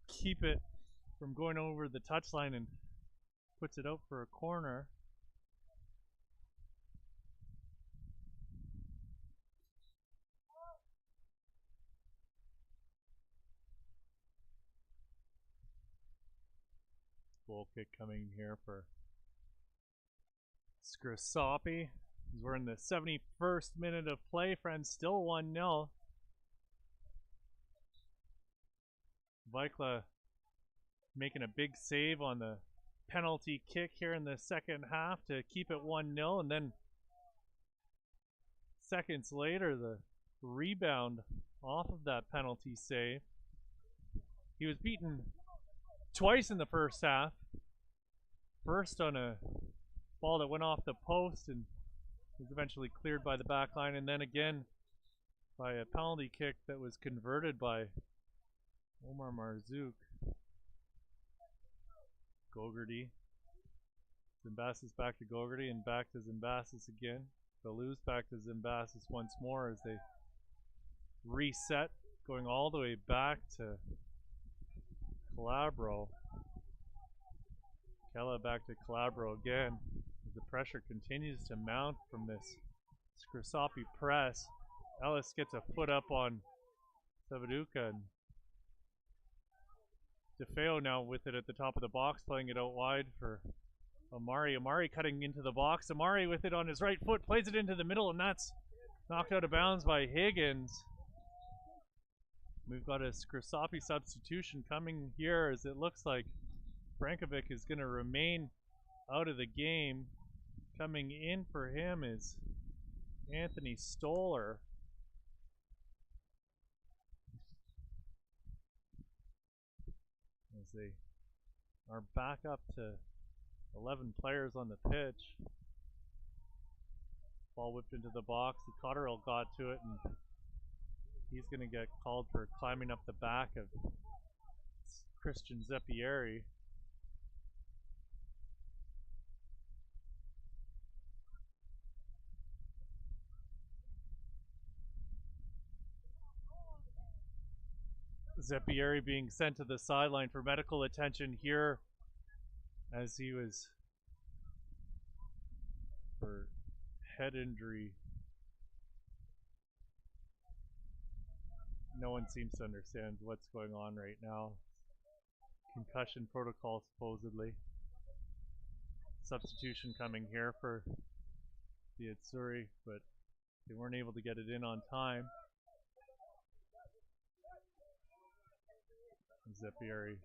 keep it from going over the touchline and puts it out for a corner. Goal kick coming here for Scrosoppi. We're in the 71st minute of play, friends. Still 1-0. Vikla making a big save on the penalty kick here in the second half to keep it 1-0, and then seconds later the rebound off of that penalty save. He was beaten twice in the first half. First on a ball that went off the post and was eventually cleared by the back line, and then again by a penalty kick that was converted by Omar Marzouk. Gogarty. Zimbassis back to Gogarty and back to Zimbassis again. Belus back to Zimbassis once more as they reset, going all the way back to Calabro. Kella back to Calabro again as the pressure continues to mount from this Scrosoppi press. Ellis gets a foot up on Sabaduka, and DeFeo now with it at the top of the box, playing it out wide for Amari. Amari cutting into the box. Amari with it on his right foot, plays it into the middle, and that's knocked out of bounds by Higgins. We've got a Scrosoppi substitution coming here, as it looks like Brankovic is going to remain out of the game. Coming in for him is Anthony Stoller. As they are back up to 11 players on the pitch. Ball whipped into the box. The Cotterill got to it, and he's going to get called for climbing up the back of Christian Zeppieri. Zeppieri being sent to the sideline for medical attention here, as he was for head injury. No one seems to understand what's going on right now. Concussion protocol, supposedly. Substitution coming here for the Azzurri, but they weren't able to get it in on time. Zeppieri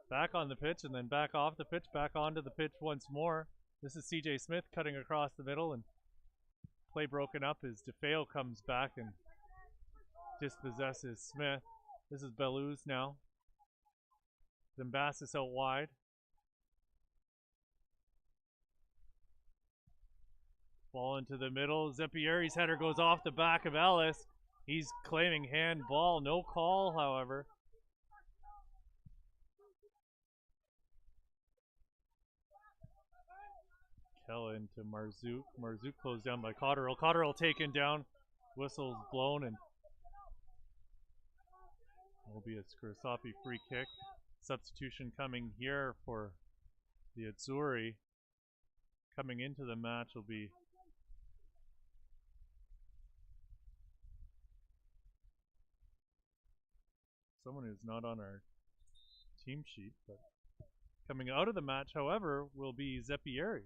back on the pitch, and then back off the pitch, back onto the pitch once more. This is CJ Smith cutting across the middle, and play broken up as DeFeo comes back and dispossesses Smith. This is Bellouz now. Zambassis out wide. Ball into the middle. Zeppieri's header goes off the back of Ellis. He's claiming handball. No call, however. Kella into Marzouk. Marzouk closed down by Cotterill. Cotterill taken down. Whistle's blown, and will be a Scrosoppi free kick. Substitution coming here for the Azzurri. Coming into the match will be someone who's not on our team sheet, but coming out of the match, however, will be Zeppieri.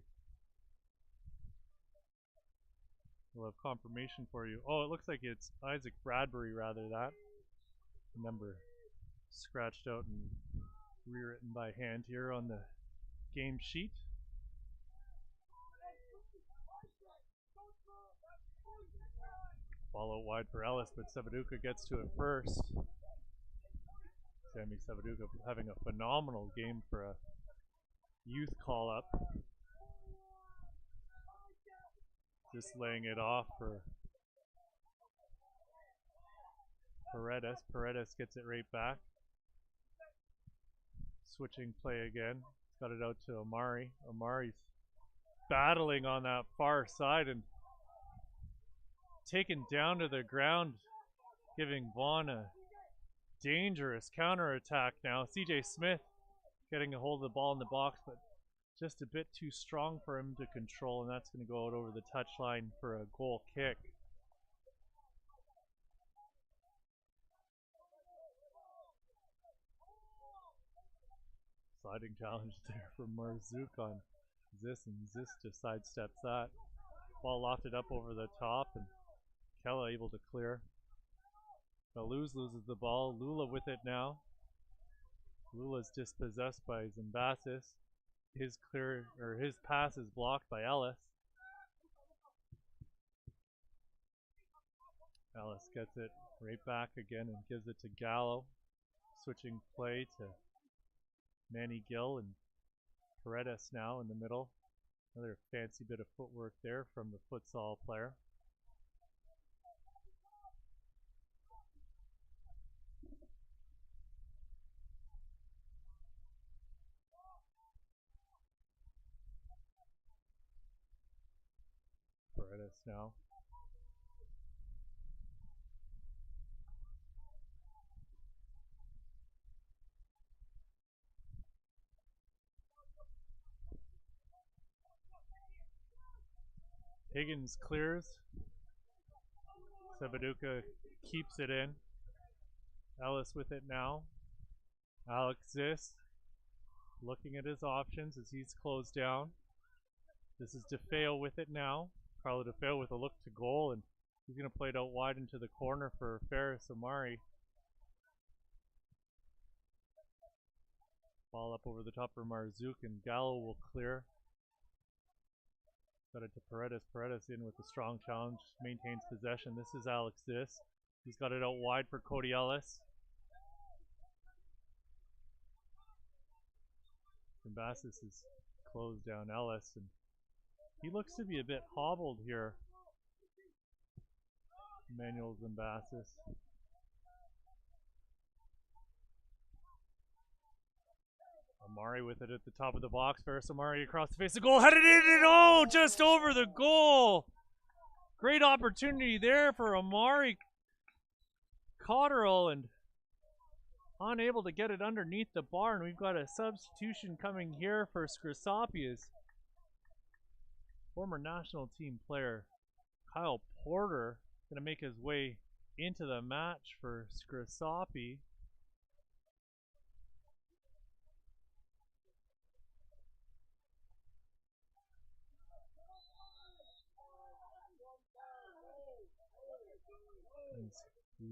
We'll have confirmation for you. Oh, it looks like it's Isaac Bradbury, rather, that number scratched out and rewritten by hand here on the game sheet. Ball out wide for Ellis, but Sabaduka gets to it first. Sammy Sabaduka having a phenomenal game for a youth call-up. Just laying it off for Paredes. Paredes gets it right back. Switching play again. He's got it out to Amari. Amari's battling on that far side and taken down to the ground, giving Vaughan a dangerous counterattack now. CJ Smith getting a hold of the ball in the box, but just a bit too strong for him to control, and that's going to go out over the touchline for a goal kick. Sliding challenge there from Marzouk on Zis, and Zis just sidesteps that. Ball lofted up over the top, and Kella able to clear. Bellouz loses the ball. Lula with it now. Lula's dispossessed by Zambassis. His pass is blocked by Ellis. Ellis gets it right back again and gives it to Gallo. Switching play to Manny Gill and Paredes now in the middle. Another fancy bit of footwork there from the futsal player. Paredes now. Higgins clears. Sebaduka keeps it in. Ellis with it now. Alexis looking at his options as he's closed down. This is DeFeo with it now. Carlo DeFeo with a look to goal, and he's going to play it out wide into the corner for Ferris Amari. Ball up over the top for Marzouk, and Gallo will clear. Got it to Paredes. Paredes in with a strong challenge, maintains possession. This is Alexis. He's got it out wide for Cody Ellis. Zimbassis is closed down Ellis, and he looks to be a bit hobbled here. Emmanuel Zimbassis. Amari with it at the top of the box. Ferris Amari across the face of goal. Headed in and oh, just over the goal. Great opportunity there for Amari Cotterill and unable to get it underneath the bar. And we've got a substitution coming here for Scrosoppi as former national team player Kyle Porter going to make his way into the match for Scrosoppi.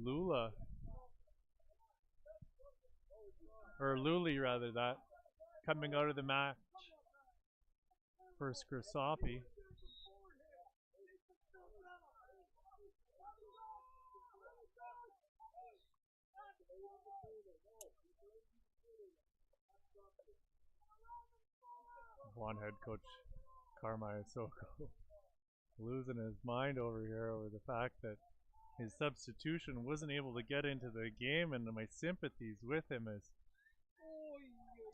Lula, or Luli rather, that coming out of the match for Scrosoppi. Vaughan head coach Carmine Soko losing his mind over here over the fact that his substitution wasn't able to get into the game, and my sympathies with him as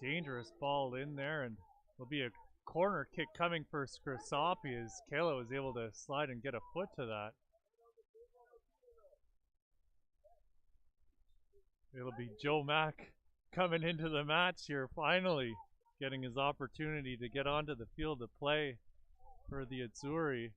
dangerous ball in there, and there'll be a corner kick coming for Scrosoppi as Kayla was able to slide and get a foot to that. It'll be Joe Mack coming into the match here, finally getting his opportunity to get onto the field to play for the Azzurri.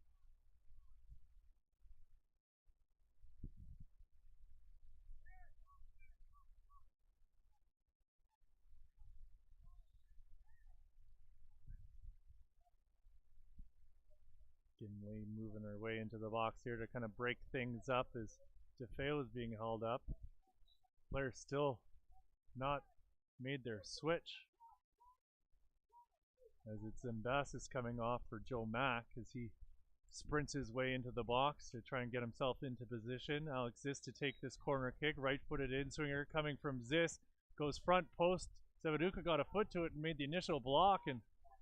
Kinley moving her way into the box here to kind of break things up as DeFeo is being held up. Players still not made their switch, as it's Zimbassis coming off for Joe Mack as he sprints his way into the box to try and get himself into position. Alexis to take this corner kick, right-footed in-swinger coming from Zis, goes front post. Sevaduka got a foot to it and made the initial block, and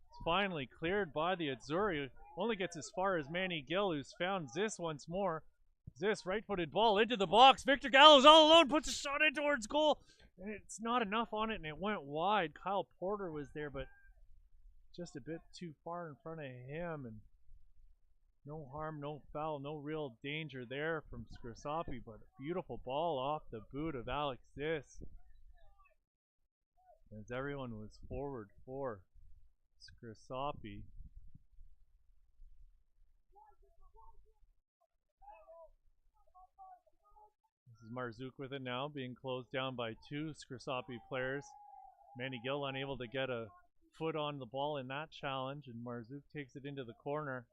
it's finally cleared by the Azzurri. Only gets as far as Manny Gill, who's found Zis once more. Zis, right-footed ball into the box. Victor Gallo's all alone, puts a shot in towards goal, and it's not enough on it, and it went wide. Kyle Porter was there, but just a bit too far in front of him, and no harm, no foul, no real danger there from Scrosoppi, but a beautiful ball off the boot of Alexis, as everyone was forward for Scrosoppi. This is Marzouk with it now, being closed down by two Scrosoppi players. Manny Gill unable to get a foot on the ball in that challenge, and Marzouk takes it into the corner.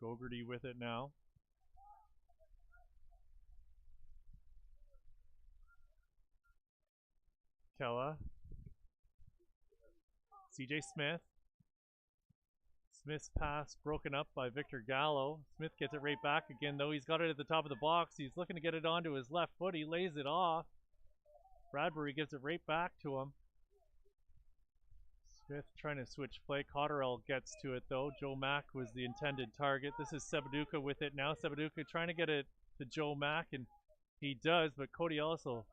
Gogarty with it now. Kella. CJ Smith. Smith's pass broken up by Victor Gallo. Smith gets it right back again, though. He's got it at the top of the box. He's looking to get it onto his left foot. He lays it off. Bradbury gives it right back to him. Smith trying to switch play. Cotterill gets to it, though. Joe Mack was the intended target. This is Sebaduka with it now. Sebaduka trying to get it to Joe Mack, and he does, but Cody Ellis will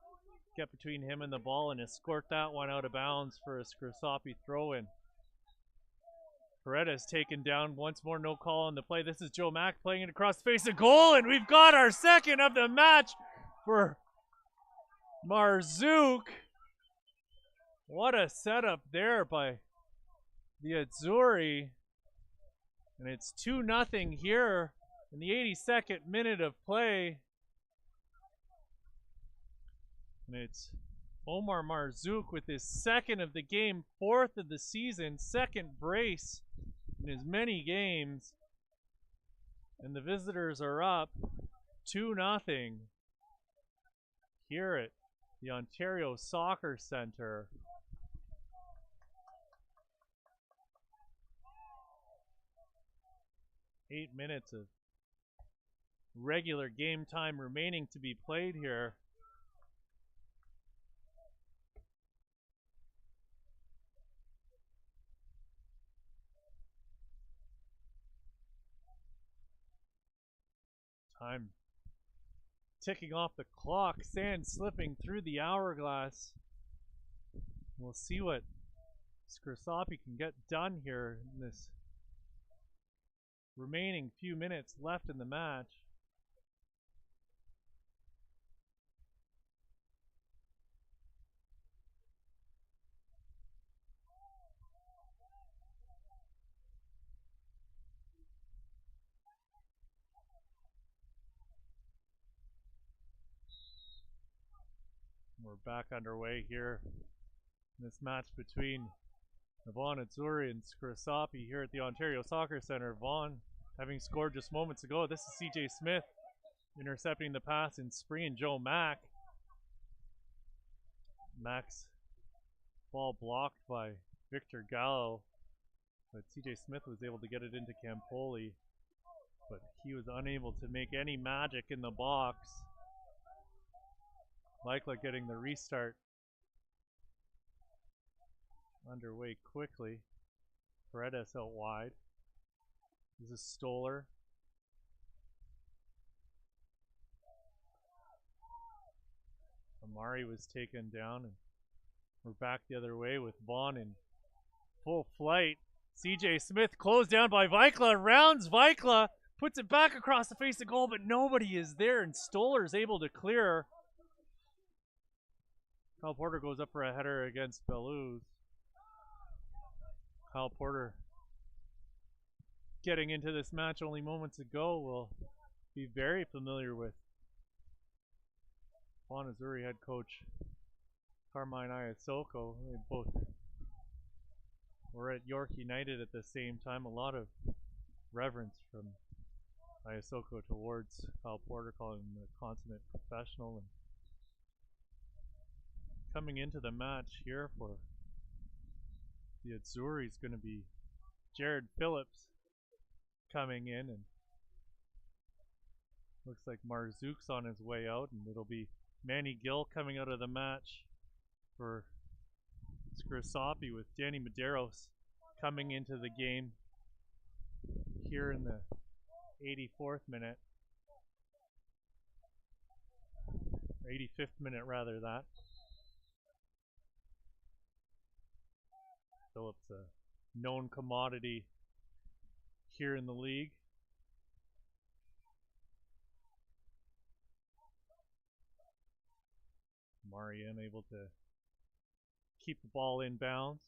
get between him and the ball and escort that one out of bounds for a Scrosoppi throw-in. Paredes taken down once more, no call on the play. This is Joe Mack playing it across the face of goal, and we've got our second of the match for Marzouk. What a setup there by the Azzurri. And it's 2-0 here in the 82nd minute of play. And it's Omar Marzouk with his second of the game, fourth of the season, second brace in as many games. And the visitors are up 2-0 here at the Ontario Soccer Centre. Eight minutes of regular game time remaining to be played here. Time ticking off the clock, sand slipping through the hourglass. We'll see what Scrosoppi can get done here in this remaining few minutes left in the match. We're back underway here in this match between Vaughan Azzurri and Scrosoppi here at the Ontario Soccer Centre. Vaughan having scored just moments ago. This is CJ Smith intercepting the pass in Spree and Joe Mack. Mack's ball blocked by Victor Gallo, but CJ Smith was able to get it into Campoli, but he was unable to make any magic in the box. Likely getting the restart underway quickly. Paredes out wide. This is Stoller. Amari was taken down, and we're back the other way with Vaughan in full flight. CJ Smith closed down by Vikla, rounds Vikla, puts it back across the face of goal, but nobody is there, and Stoller is able to clear. Kyle Porter goes up for a header against Beluz. Kyle Porter getting into this match only moments ago will be very familiar with Vaughan Azzurri head coach Carmine Iasoko. They both were at York United at the same time. A lot of reverence from Iasoko towards Kyle Porter, calling him a consummate professional. And coming into the match here for the Azzurri is going to be Jared Phillips coming in, and looks like Marzouk's on his way out, and it'll be Manny Gill coming out of the match for Scrosoppi, with Danny Medeiros coming into the game here in the 84th minute, or 85th minute rather. That Phillips, a known commodity here in the league. Mari unable to keep the ball in bounds.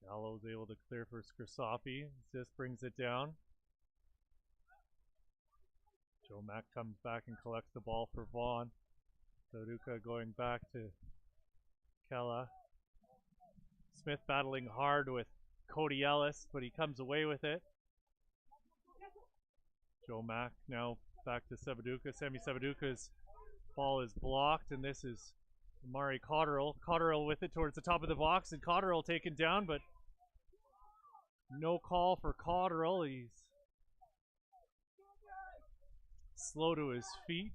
Gallo's able to clear for Scrosoppi. Just brings it down. Joe Mack comes back and collects the ball for Vaughan. Soduka going back to Kella. Smith battling hard with Cody Ellis, but he comes away with it. Joe Mack now back to Sabaduka. Sammy Sabaduka's ball is blocked, and this is Amari Cotterill. Cotterill with it towards the top of the box, and Cotterill taken down, but no call for Cotterill. He's slow to his feet.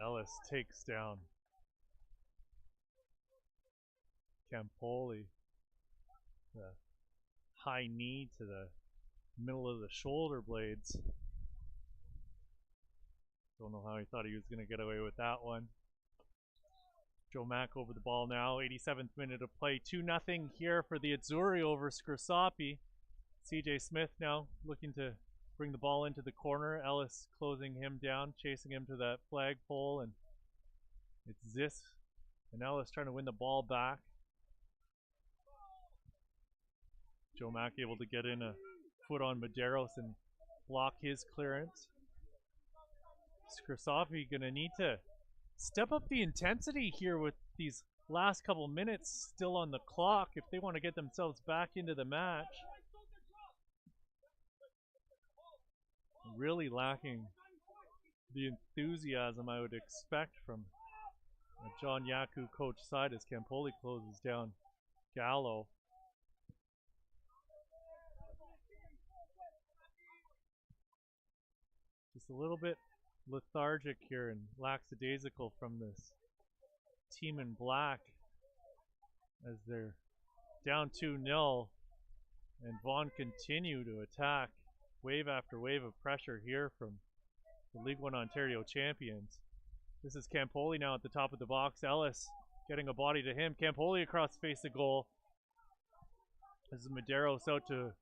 Ellis takes down Campoli. The high knee to the middle of the shoulder blades. Don't know how he thought he was going to get away with that one. Joe Mack over the ball now. 87th minute of play. 2-0 here for the Azzurri over Scrosoppi. CJ Smith now looking to bring the ball into the corner. Ellis closing him down, chasing him to that flagpole, and it's Ziss and Ellis trying to win the ball back. Joe Mack able to get in a foot on Medeiros and block his clearance. Scrosoppi gonna need to step up the intensity here with these last couple minutes still on the clock if they want to get themselves back into the match. Really lacking the enthusiasm I would expect from a John Yaku coach side as Campoli closes down Gallo. Just a little bit lethargic here and lackadaisical from this team in black as they're down 2-0 and Vaughan continue to attack. Wave after wave of pressure here from the League One Ontario champions. This is Campoli now at the top of the box. Ellis getting a body to him. Campoli across the face of goal. This is Medeiros out to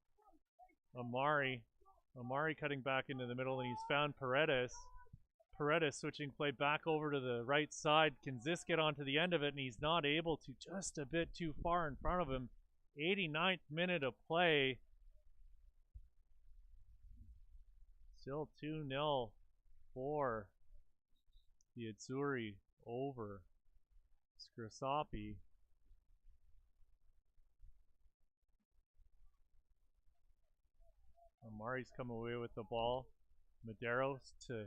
Amari. Amari cutting back into the middle, and he's found Paredes. Paredes switching play back over to the right side. Can Ziss get onto the end of it, and he's not able to. Just a bit too far in front of him. 89th minute of play. Still 2-0 for the Azzurri over Scrosoppi. Amari's come away with the ball. Medeiros to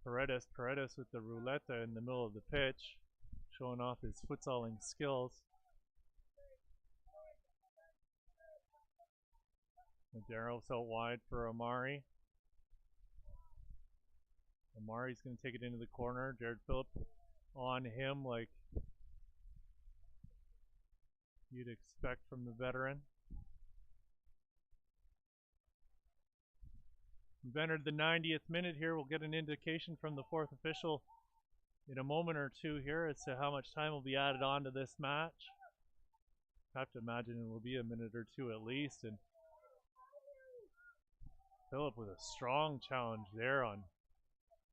Paredes. Paredes with the roulette in the middle of the pitch, showing off his futsaling skills. Medeiros out wide for Amari. Amari's going to take it into the corner. Jared Phillip on him like you'd expect from the veteran. We've entered the 90th minute here. We'll get an indication from the fourth official in a moment or two here as to how much time will be added on to this match. I have to imagine it will be a minute or two at least. And Phillip with a strong challenge there on